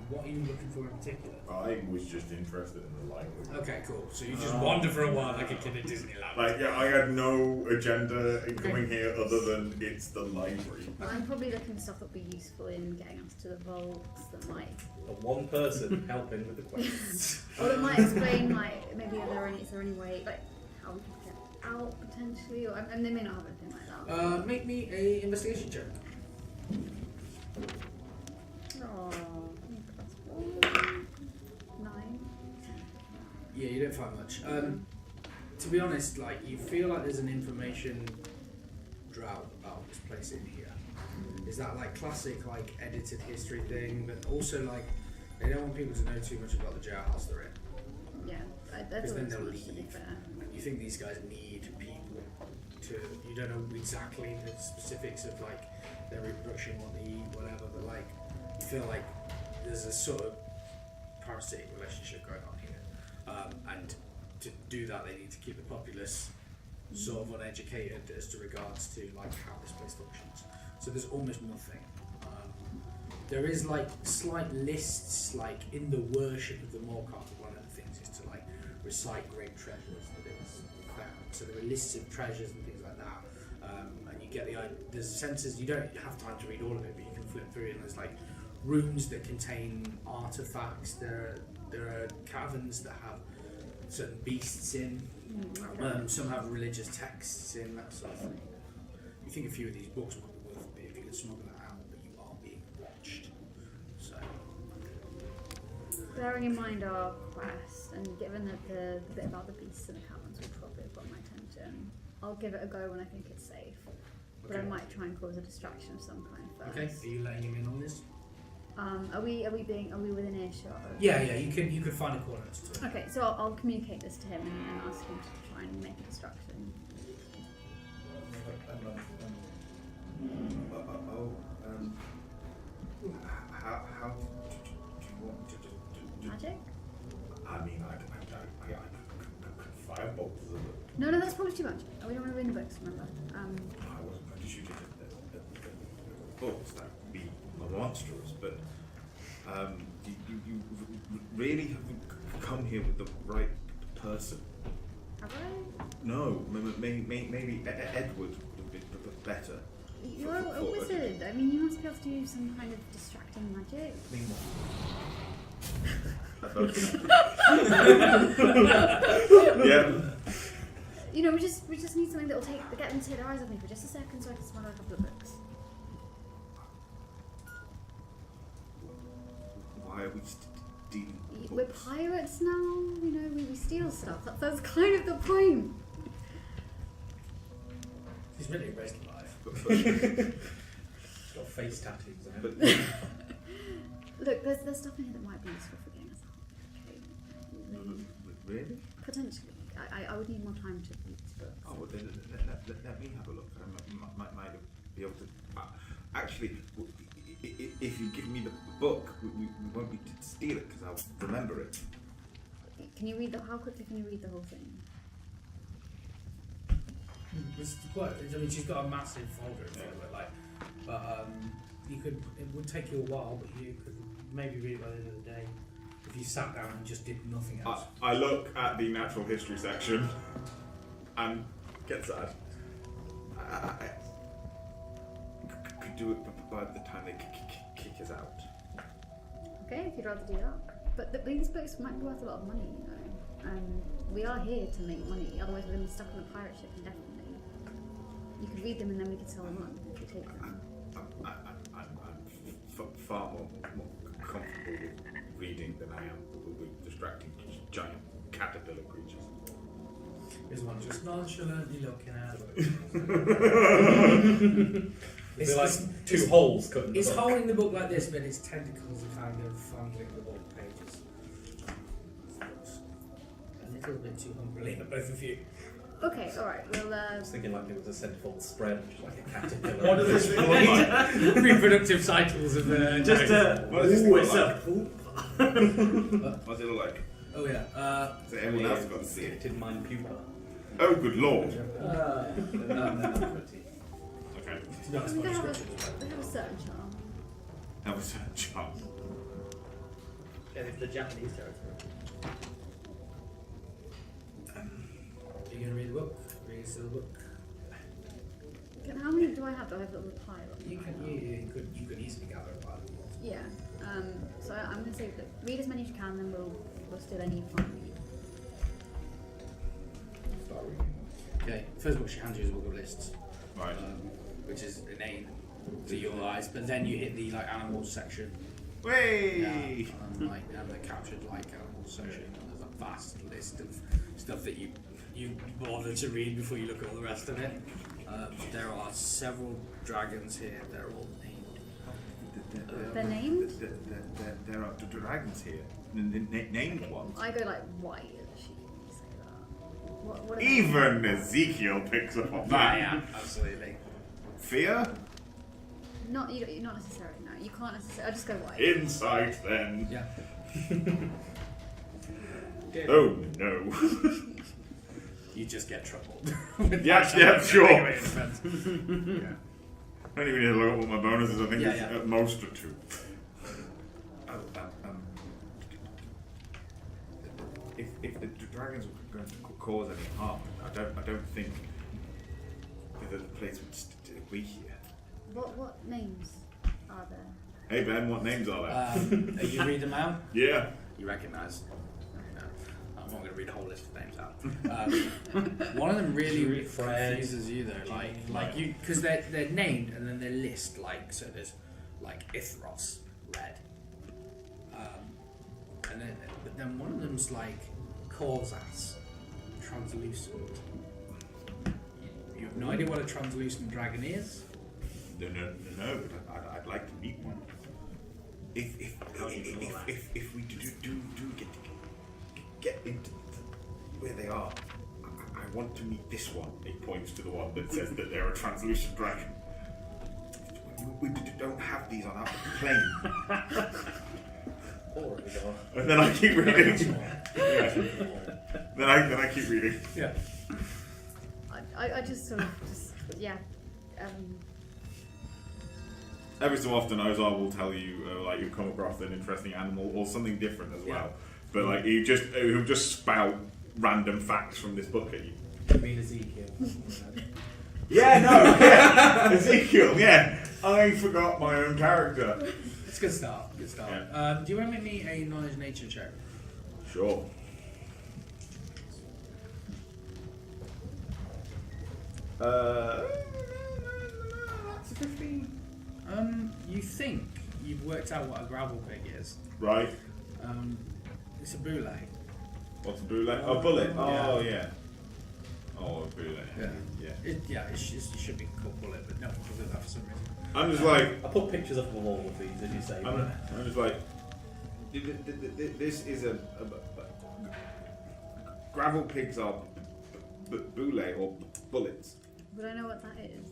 What are you looking for in particular? I was just interested in the library. Okay, cool. So you just wander for a while like a kid at Disneyland. Like, yeah, I had no agenda in coming here other than it's the library. I'm probably looking for stuff that would be useful in getting us to the vaults that might, The one person helping with the quest. or that might explain like maybe is there any way like how we could get out potentially, or and they may not have anything like that. Make me a investigation check. Oh, 9. Yeah, you don't find much. To be honest, like you feel like there's an information drought about this place in here. Is that like classic like edited history thing, but also like they don't want people to know too much about the jailhouse they're in. Yeah, I Because thought then it they'll was to be leave. fair. And you think these guys need people to. You don't know exactly the specifics of like their reproduction, what they eat, whatever, but like you feel like there's a sort of parasitic relationship going on here, and to do that they need to keep the populace sort of uneducated as to regards to like how this place functions. So there's almost nothing. There is like slight lists like in the worship of the Morkoth. One of the things is to like recite great treasures that it was found. So there are lists of treasures and things like that, and you get the idea. There's senses. You don't have time to read all of it, but you can flip through it. And there's like rooms that contain artifacts. There are caverns that have certain beasts in. Some have religious texts in, that sort of thing. You think a few of these books might be worth a bit if you could smuggle that out, but you are being watched. So, Bearing in mind our quest, and given that the bit about the beasts and the caverns will probably have got my attention, I'll give it a go when I think it's safe. But I Okay. might try and cause a distraction of some kind first. okay, are you letting him in on this? Are we within earshot? Of... Yeah, you could find a corner to talk. Okay, so I'll communicate this to him and ask him to try and make a distraction. How do you want me to do? Magic? I mean, I could firebolt them. No, that's probably too much. We don't want to ruin the books, remember? I wasn't going to shoot it at books. That would be monstrous. But you really haven't come here with the right person. Have I? No, maybe Edward would be better. You're a wizard. I mean, you must be able to do some kind of distracting magic. Yeah. You know, we just need something that will get them to take their eyes off me for just a second so I can smell a couple of books. Why are we stealing books? We're pirates now, you know, we steal stuff. That's kind of the point. He's really embraced life. He's got face tattoos on But it. Look, there's stuff in here that might be useful for getting us out. Okay. really? Potentially. I would need more time to read this book. Oh, well, then let me have a look. I might be able to. Actually, if you give me the book, we won't be to steal it because I'll remember it. Can you read how quickly can you read the whole thing? It's quite, I mean, she's got a massive folder in there, but it would take you a while, but you could maybe read it by the end of the day if you sat down and just did nothing else. I look at the natural history section and get sad. I could do it by the time they kick us out. Okay, if you'd rather do that. But these books might be worth a lot of money, you know. We are here to make money, otherwise we're going to be stuck on a pirate ship indefinitely. You could read them and then we could sell them on if you take them. I'm far more comfortable with reading than I am with distracting giant caterpillar creatures. This one just nonchalantly looking at it. It's like two holes cut in the It's book. holding the book like this, but its tentacles are kind of fondling the book pages. A little bit too hungrily at both of you. Okay, alright, well, I was thinking like it was a centerfold spread, just like a caterpillar. What does this look like? Reproductive cycles of the. What does this look like? What's it look like? Oh yeah. So everyone else got to see it. in my pupa. Oh, good lord. No. Okay. To be honest, my they have description is a certain charm. That was a jump. Yeah, for the Japanese territory. Are you going to read the book? Read the book? How many do I have? Do I have a little pile? You could easily gather a pile of books. Yeah. So I'm going to say that read as many as you can, then we'll steal any you find. Start reading. Okay, first book she hands you is a book of lists, Right. which is inane to your eyes, but then you hit the like animals section. Way! And the captured like animals section, and there's like vast list of stuff that you bother to read before you look at all the rest of it. There are several dragons here. They're all named. They're named? There are dragons here. Named ones. I go like, why is she say that? What are they? Even Ezekiel picks up on that. Yeah, absolutely. Fear? Not necessarily. No, you can't necessarily. I'll just go white. Insight then. Yeah. Oh no. You just get troubled. Sure. Yeah. I don't even need to look at what my bonus is. I think Yeah, it's yeah. at most a 2. If the dragons were going to cause any harm, I don't think that the place would be here. What names are there? Hey Ben, what names are there? You read them out. Yeah. You recognise. No, I'm not going to read a whole list of names out. One of them really confuses you though, like you, because they're named and then they list like, so there's like Ithros, red, and then one of them's like Korzas, translucent. You have no idea what a translucent dragon is. No, but I'd like to meet one. If we do get into where they are, I want to meet this one. He points to the one that says that they're a translucent dragon. We don't have these on our plane. And then I keep reading. Then I keep reading. Yeah. I just sort of yeah. Every so often, Ozar will tell you, like, you'll come across an interesting animal or something different as well. But like, he'll just spout random facts from this book at you. I mean Ezekiel. Ezekiel. Yeah, I forgot my own character. It's a good start. Good start. Yeah. Do you want to make me a knowledge nature check? Sure. That's a 15. You think you've worked out what a gravel pig is? Right. It's a boule. What's a bullet? Oh, bullet. Oh, yeah. Oh, a bullet. Yeah. It should be called bullet, but no one calls it that for some reason. I'm just like, I put pictures up of all of these, as you say. I'm just like, this is a gravel pigs are boule or bullets. Would I know what that is?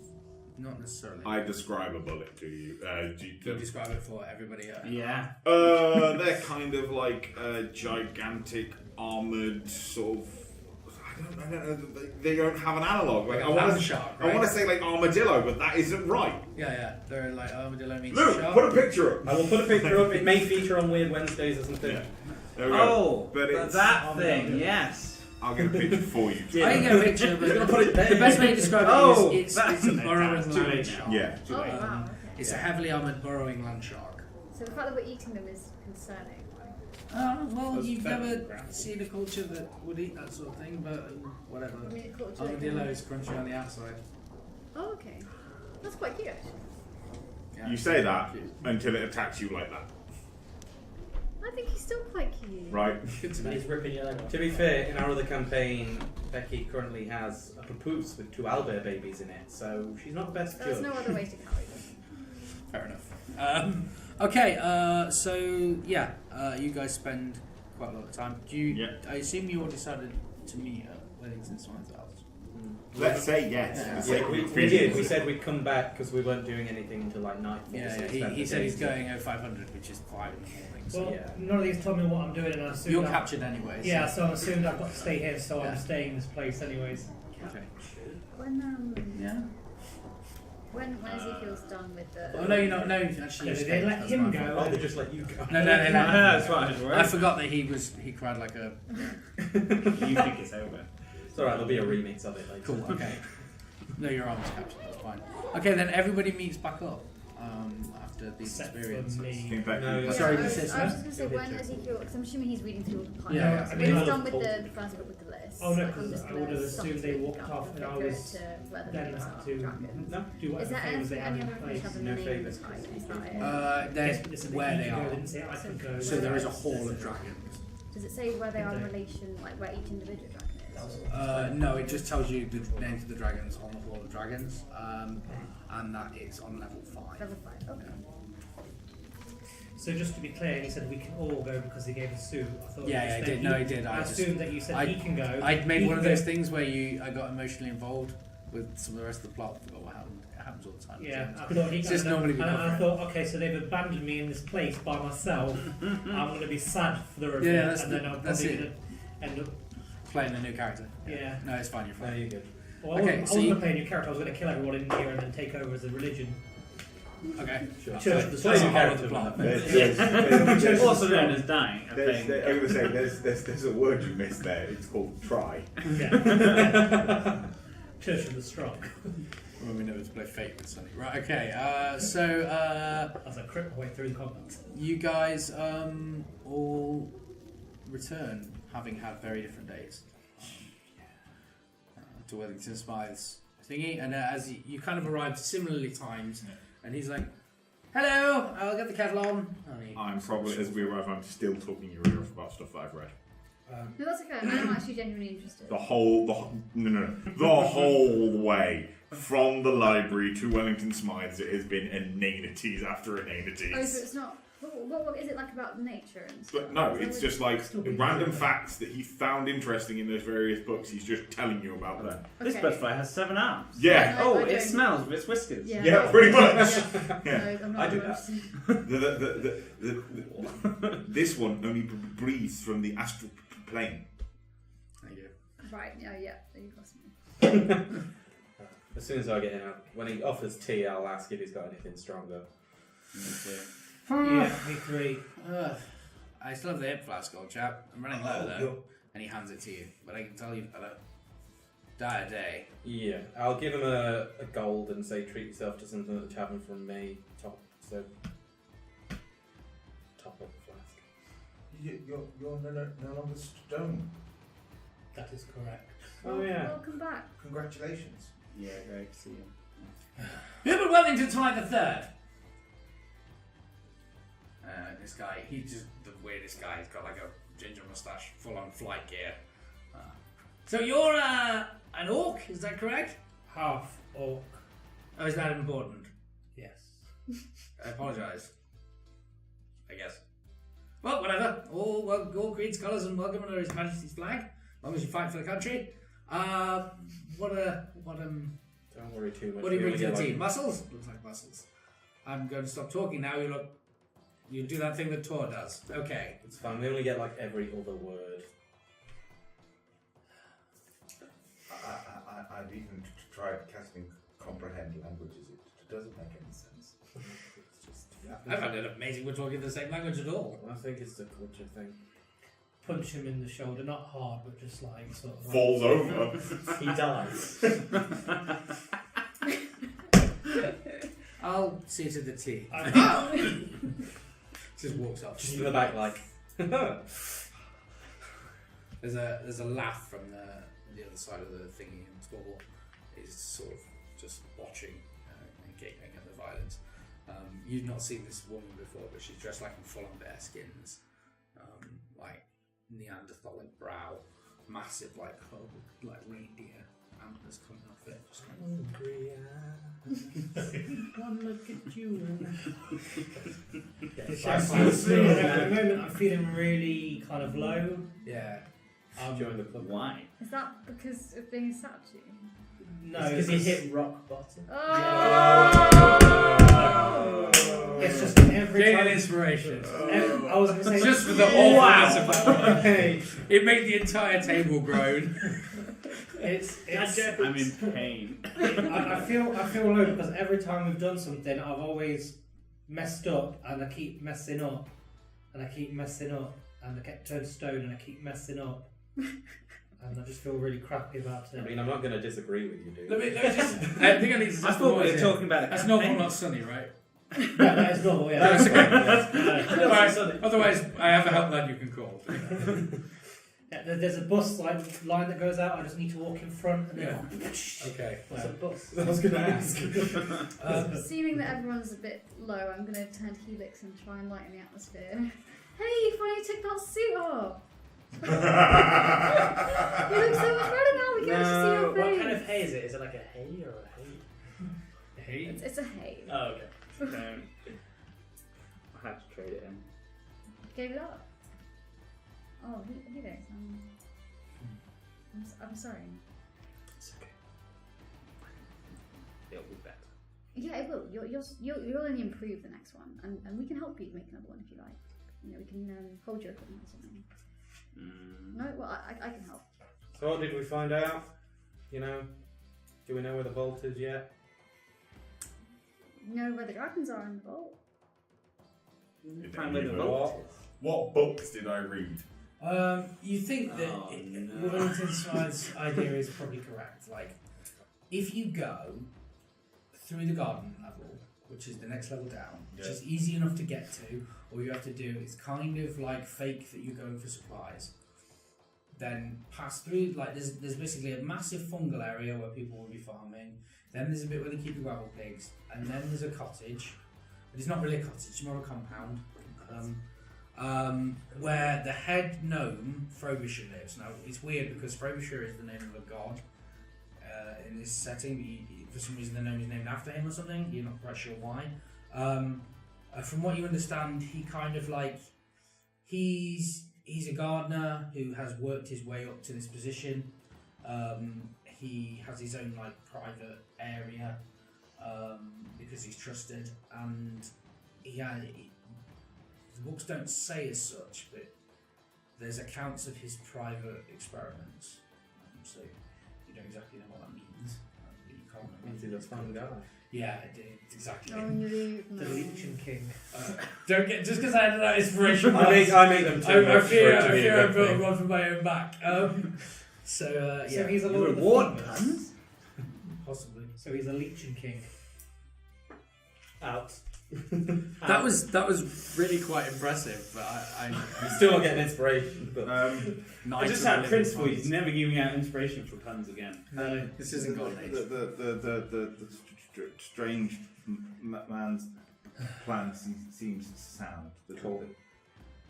Not necessarily. I describe a bullet to you. Can you describe it for everybody? Yeah. They're kind of like gigantic armored sort of. I don't know. They don't have an analog. Like, I want to say like armadillo, but that isn't right. Yeah. They're like armadillo means Luke, shark. put a picture up. I will put a picture up. It may feature on Weird Wednesdays or something. Yeah. There we go. But it's, that thing, yes. I'll get a picture for you. I can get a picture, but You're gonna put it there. the best way to describe it is it's a burrowing too land late shark. now. Yeah. Oh wow. Okay. It's a heavily armoured burrowing land shark. So the fact that we're eating them is concerning. Well, Those you've feathers never ground. seen a culture that would eat that sort of thing, but whatever. I mean, a culture. Armadillo is crunchy on the outside. Oh, okay. That's quite cute actually. Yeah. You say that until it attacks you like that, I think he's still quite cute. right? Good to He's me. ripping your leg off. To be fair, in our other campaign, Becky currently has a papoose with 2 owlbear babies in it, so she's not the best There's judge. no other way to carry them. Fair enough. Okay, so yeah, you guys spend quite a lot of time. Yeah. I assume you all decided to meet at Wellington Swine's house. Let's say yes. Yeah. For the sake Yeah, of we efficiency. did. We said we'd come back because we weren't doing anything until like night. He said he's going over 500, which is 5 in the morning. So Well, Yeah. none of these told me what I'm doing, and I assumed you're that- captured anyway. Yeah, so I assumed I've got to stay here, so Yeah. I'm staying in this place anyways. Okay. When Yeah. when Ezekiel's done with the. Oh no, you're not. No, actually, Yeah, you they let him go. Oh, they just let you go. No. That's fine. I forgot that he cried like a. You think it's over. It's alright, there'll be a remix of it later. Cool. Okay. No, your arm's captured. That's fine. Okay, then everybody meets back up after these Except for experiences. me. Came back No, to- Yeah, Sorry, I this was is- just going to say when Ezekiel, because I'm assuming he's reading through all the plans. Yeah, I When mean, he's I done with the first bit with the list. Oh, no, like, 'cause I'm just I gonna would have stop assumed they it, walked go off and I go was to where the then names had are, to dragons. No. do Is whatever there favours they any have other in information place. other No than favours. names? Is that it? They're Yes, it's where they Ego are. didn't say I can go. So there is a hall of dragons. Just Does it say where they are in Okay. relation, like where each individual dragon is? No, it just tells you the names of the dragons on the Hall of Dragons, and that it's on level 5. Level 5. Okay. So just to be clear, he said we can all go because he gave a suit. I thought Yeah, you he said did. No, he did. I assumed that you said he can go. I made he one of can those go. things where I got emotionally involved with some of the rest of the plot. I forgot what happened. It happens all the time. Yeah, I thought he It's just and normally and we go I for thought, okay, so they've abandoned me in this place by myself. I'm going to be sad for the reveal, Yeah, and then I'm that's probably it. going to end up. Playing a new character. Yeah. No, it's fine. You're No, fine. you're good. Well, Okay, I wasn't so going you- to play a new character. I was going to kill everyone in here and then take over as a religion. Okay. Sure. Church of the That's Strong. a whole other plot. There's also known as dying. I think. I was going to say, there's a word you missed there. It's called try. Yeah. Church of the Strong. Well, we know to play Fate with Sunny. Right. Okay. So As I crit my way through the combat. you guys all return, having had very different days. To Worthington Smythe's thingy, and as you kind of arrived similarly timed, and he's like, "Hello, I'll get the kettle on." And he- I'm probably, as we arrive, I'm still talking your ear off about stuff that I've read. No, that's okay. I'm actually genuinely interested. The whole way from the library to Wellington Smythe's, it has been inanities after inanities. Oh, so it's not. What is it like about nature and stuff? But no, Is it's it- just like Still be random good. facts that he found interesting in those various books. He's just telling you about them. This Okay. butterfly has 7 arms. Yeah, No, Oh, I it don't. smells with its whiskers. yeah, pretty much. Yeah. Yeah. No, I'm not I do that. interested. This one only breathes from the astral plane. There you go. Right. Yeah. You got me. As soon as I get in, when he offers tea, I'll ask if he's got anything stronger. Yeah, me three. I still have the hip flask, old chap. I'm running low though, and he hands it to you. But I can tell you about a dire day. Yeah, I'll give him a gold and say treat yourself to something at the tavern from me. Top of the flask. You're no longer stone. That is correct. Oh, yeah. Welcome back. Congratulations. Yeah, great to see you. Hubert Wellington Smythe the Third. This guy, he's just the weirdest guy. He's got like a ginger moustache, full on flight gear. So you're an orc, is that correct? Half orc. Oh, is that important? Yes. I apologise. I guess. Well, whatever. All creeds, colours, and welcome under His Majesty's flag. As long as you fight for the country. What Don't worry too much. do you We bring only to the get, team? Muscles? Looks like muscles. I'm going to stop talking now. You do that thing that Tor does. Okay. It's fine. We only get like every other word. I've even tried casting comprehend languages. It doesn't make any sense. It's just I find it amazing we're talking the same language at all. I think it's the culture thing. Punch him in the shoulder, not hard, but just like sort of. Falls over. He dies. I'll see to the tea. Just walks off. Just in the back, like. There's a laugh from the other side of the thingy, and Tor is sort of just watching and giggling at the violence. You've not seen this woman before, but she's dressed like in full-on bear skins, like Neanderthalic brow, massive like reindeer antlers coming off it. Just one look at you. At the moment, I'm feeling really kind of low. Yeah. Join the club. Why? Is that because of being a statue? No, Because he hit rock bottom. Oh! It's just every Gain time. inspiration. I was going to say Just for the awfulness of it. It made the entire table groan. It's I'm in pain. I feel low because every time we've done something, I've always messed up, and I keep messing up, and I keep messing up, and I get turned to stone, and I keep messing up, and I just feel really crappy about I it. mean, I'm not going to disagree with you, dude. Let me just. I think I need to. I thought we were talking about That's normal, not sunny, right? Yeah, that is normal. Yeah, That's okay. Yeah. Alright, otherwise, I have a helpline you can call. Yeah, there's a bus line that goes out. I just need to walk in front, and then Okay. there's a bus. I was going to ask. Assuming that everyone's a bit low, I'm going to turn to Helix and try and lighten the atmosphere. Hey, you finally took that suit off! You look so much better now. We can actually see your face. What kind of hay is it? Is it like a hay or a hay? Hey. It's a hay. Oh, okay. I had to trade it in. Gave it up. Oh, he knows. I'm sorry. It's okay. It'll be better. Yeah, it will. You'll only improve the next one, and we can help you make another one if you like. You know, we can hold your equipment or something. No, well, I can help. So what did we find out? You know, do we know where the vault is yet? You know where the dragons are in the vault. Find where the vault is. What books did I read? You think that Wellington's idea is probably correct. Like, if you go through the garden level, which is the next level down, which is easy enough to get to, all you have to do is kind of like fake that you're going for supplies. Then pass through, like there's basically a massive fungal area where people will be farming. Then there's a bit where they keep the gravel pigs, and then there's a cottage. But it's not really a cottage; it's more a compound. Where the head gnome Frobisher lives. Now it's weird because Frobisher is the name of a god in this setting. For some reason, the gnome is named after him or something. You're not quite sure why. From what you understand, he kind of like he's a gardener who has worked his way up to this position. He has his own like private area because he's trusted, and the books don't say as such, but there's accounts of his private experiments. So you don't exactly know what that means. You can't Means he's a fun guy. Yeah, exactly. Oh, you The Legion King. Don't get just because I had that inspiration. I make them too. I fear I'm building one for my own back. So So he's a The Lord of the reward Fingers. puns? possibly. So he's a Legion King. Out. That was really quite impressive, but You're still not getting inspiration. But I just had principle. He's never giving out inspiration for puns again. No, this isn't Golden Age. The strange man's plan seems sound. Cool.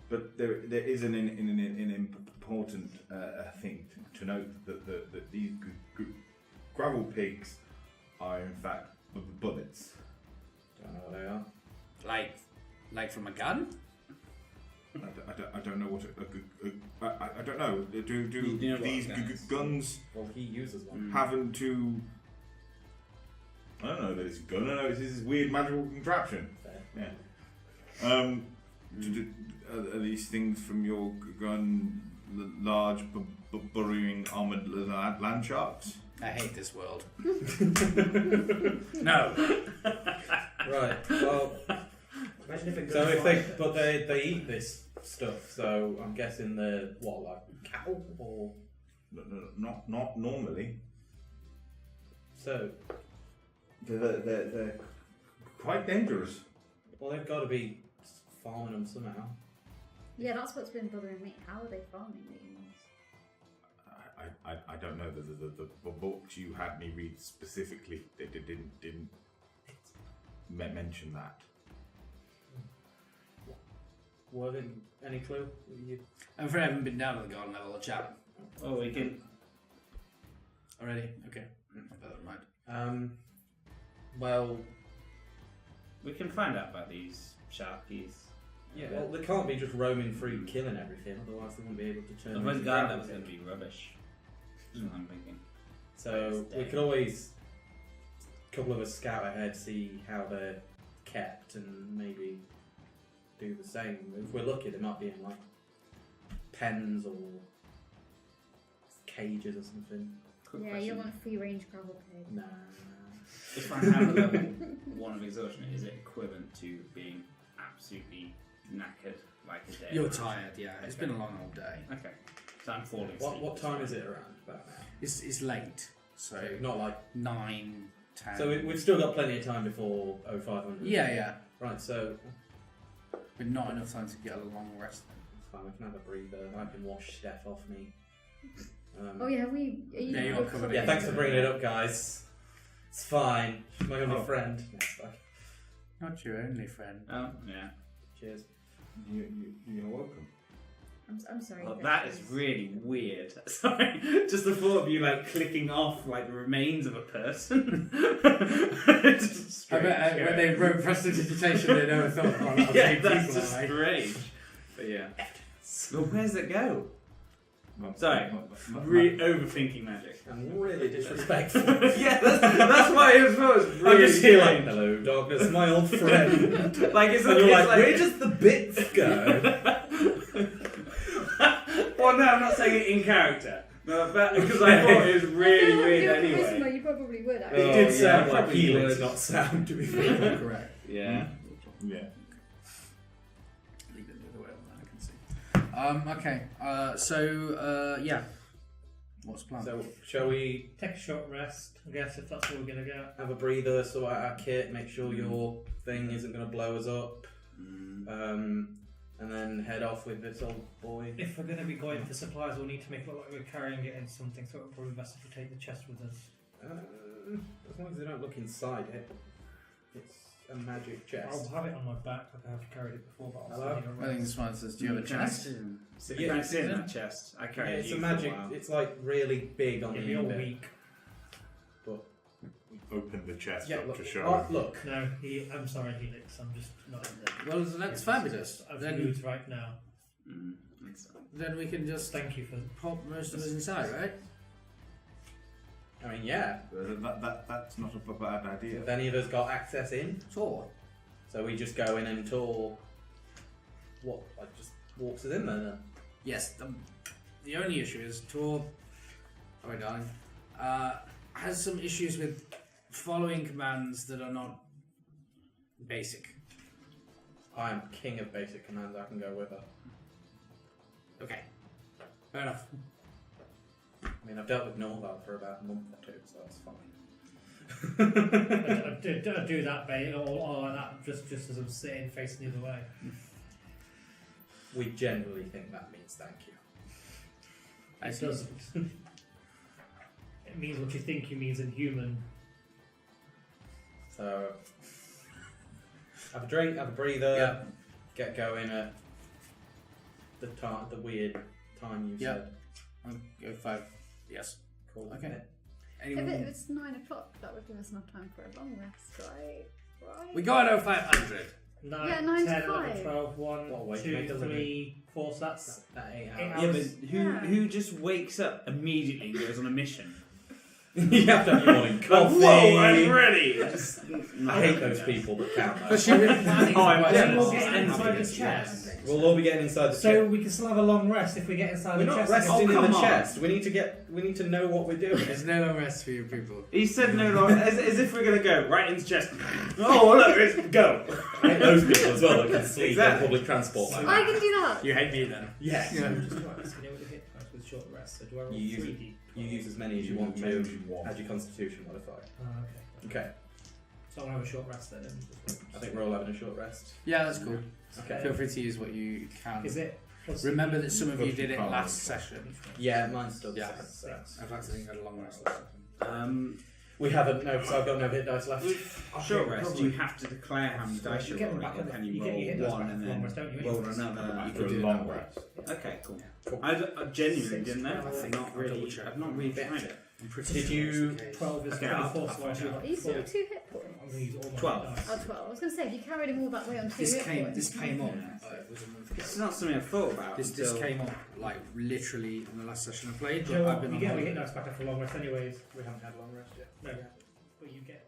But there is an important thing to note that these gravel pigs are in fact bullets. don't know what they are. Like from a gun? I don't know what I don't know. Do You know what these guns? guns Well, he uses one. happen to? I don't know that it's a gun. I don't know it's this weird magical contraption. Fair. Yeah. Are these things from your gun large burrowing armored land sharks? I hate this world. No. Right. Well, Imagine if it so goes if they eat this stuff, so I'm guessing they're what, like cattle or Not normally. so. They're quite dangerous. Well, they've got to be farming them somehow. Yeah, that's what's been bothering me. How are they farming these? I don't know. The books you had me read specifically, they didn't mention that. Well, any clue? I'm afraid I haven't been down to the garden level of chat Oh, we can. already. Okay. Never mind. Well, We can find out about these sharkies. yeah. Well, they can't be just roaming free, killing everything. Otherwise, they won't be able to turn. Otherwise, into garden gravel level's going to pig. be rubbish. That's what I'm thinking. So we could always, a couple of us scout ahead, see how they're kept, and maybe do the same. If we're lucky, they might be in like pens or cages or something. Quick Yeah, question. you don't want a free range gravel pig. Nah. If I have a level 1 of exhaustion, is it equivalent to being absolutely knackered like a day? You're tired, yeah. It's been a long old day. Okay. So I'm falling asleep. What time is it around about now? It's late, so Not like. 9, 10. So we've still got plenty of time before 0500. Yeah. Right. So But not enough time to get a long rest. it's fine. We can have a breather. I can wash Steph off me. Oh yeah, are you Yeah, you're covered. Yeah, thanks for bringing it up, guys. It's fine. She's my only Oh. friend. No, it's fine. Not your only friend. Oh, yeah. Cheers. You're welcome. I'm sorry. Oh, Chris, that is please. really weird. Sorry, just the thought of you like clicking off like the remains of a person. Just I bet strange. when they wrote prestidigitation, they never thought about that. Yeah, that's people just are like. strange. But yeah. Well, where's it go? Well, Sorry. ma- Overthinking magic. I'm really disrespectful. Yeah, that's why it was really I'm just here like, strange. hello, darkness, my old friend. Like it's And you're like, like where does the bits go? Well, no, I'm not saying it in character. No, but because I thought it was really weird Your anyway. charisma, you probably would actually. It did sound yeah, like probably healing, would. not sound, to be fair. Correct. Yeah. Yeah. Leave it the other way on that, I can see. Okay. Yeah. What's the plan? So, shall we Take a short rest, I guess, if that's where we're going to go. have a breather, sort out our kit, make sure your thing isn't going to blow us up, and then head off with this old boy? If we're going to be going for supplies, we'll need to make it look like we're carrying it in something, so it'll probably be best if we take the chest with us. As long as they don't look inside it. It's a magic chest. I'll have it on my back, like I have carried it before, but I'll Hello? still need a I think rest. this one says, do you have a chest? Yeah, Can I sit in that chest? I Yeah, carried it's you a for magic. while. It's like really big on It'll the be all end. weak. Open the chest Yeah, up look. to show. Oh, look. No, I'm sorry, Helix, I'm just not in there. Well, that's fabulous. I've Then, moved right now. then we can just Thank you for... pop most of us inside, right? I mean, yeah. That's not a bad idea. Have any of us got access in? Sure. So we just go in and Tor. What? Like just walks us in there then? Yes. The only issue is Tor. Oh, my darling. Has some issues with following commands that are not basic. I am king of basic commands. I can go with her. Okay. Fair enough. I mean, I've dealt with Norval for about a month or two, so that's fine. I do that bait or like that just as I'm sitting facing the other way. We generally think that means thank you. It doesn't. It means what you think you means in human. So have a drink, have a breather, Yeah. get going at the weird time you Yeah. said. I'll go 5. Yes. Cool. Okay. If Anyone? it's 9 o'clock, that would give us enough time for a long rest, right? We got an 0500. 9, Yeah, 9 to 10, 11, 5. 12, 1, What, wait, 2, make delivery? 3, 4, so that's That 8 8 hours. Yeah, hours. but Yeah. who just wakes up immediately and goes on a mission? You have to have your morning coffee. Whoa, I'm ready! Just, I hate those people that can But though. she really planning Oh, I'm for jealous. what We'll get I'm inside happy the to chest. We'll all be getting inside the So chest. we can still have a long rest if we get inside We're the not chest. resting Oh, in the come on. chest. We need to know what we're doing. There's no long rest for you people. He said no, like, as if we're gonna go right into chest. Oh, look, let's go. I hate those people as well that can sleep Exactly. on public transport like I that. can do that! You hate me then. Yes. So just twice. You know what the hit points with short rest. So do I roll You use 3D? You use as many as you Use want as many to. as you want. Add your constitution modifier. Oh, okay. Okay. So I'll have a short rest then. I think we're all having a short rest. Yeah, that's cool. Okay. Feel free to use what you can. Is it? plus Remember that some of you Plus did you it can't. last session. Yeah, mine's still the Yeah. same. So. In fact, I think I had a long rest last session. We haven't, no, because I've got no hit dice left. Short Okay, rest. probably. You have to declare how many dice You you're get them rolling, back or up. can You you get your hit roll dice one back and for long rest, then don't you? roll Anyways? another? You For could a do long that. rest. Okay, cool. Cool. I genuinely 6, didn't know. 12, I've not I'll double really, check. I've not really tried it. I'm pretty Did sure you- it's the case. 12 is Okay, 24, I'll so I do Are you still on 2 hit points? I'm going to use all my 12. hit dice. Oh, 12. I was going to say, if you carried him all that way on 2 This hit came. points. This came up. It was a month ago. It's not something I've thought about. This until- came up like literally in the last session I played. Do you know But I've what? been You on get your hit holiday. dice back after long rest anyways. We haven't had long rest yet. No. But you get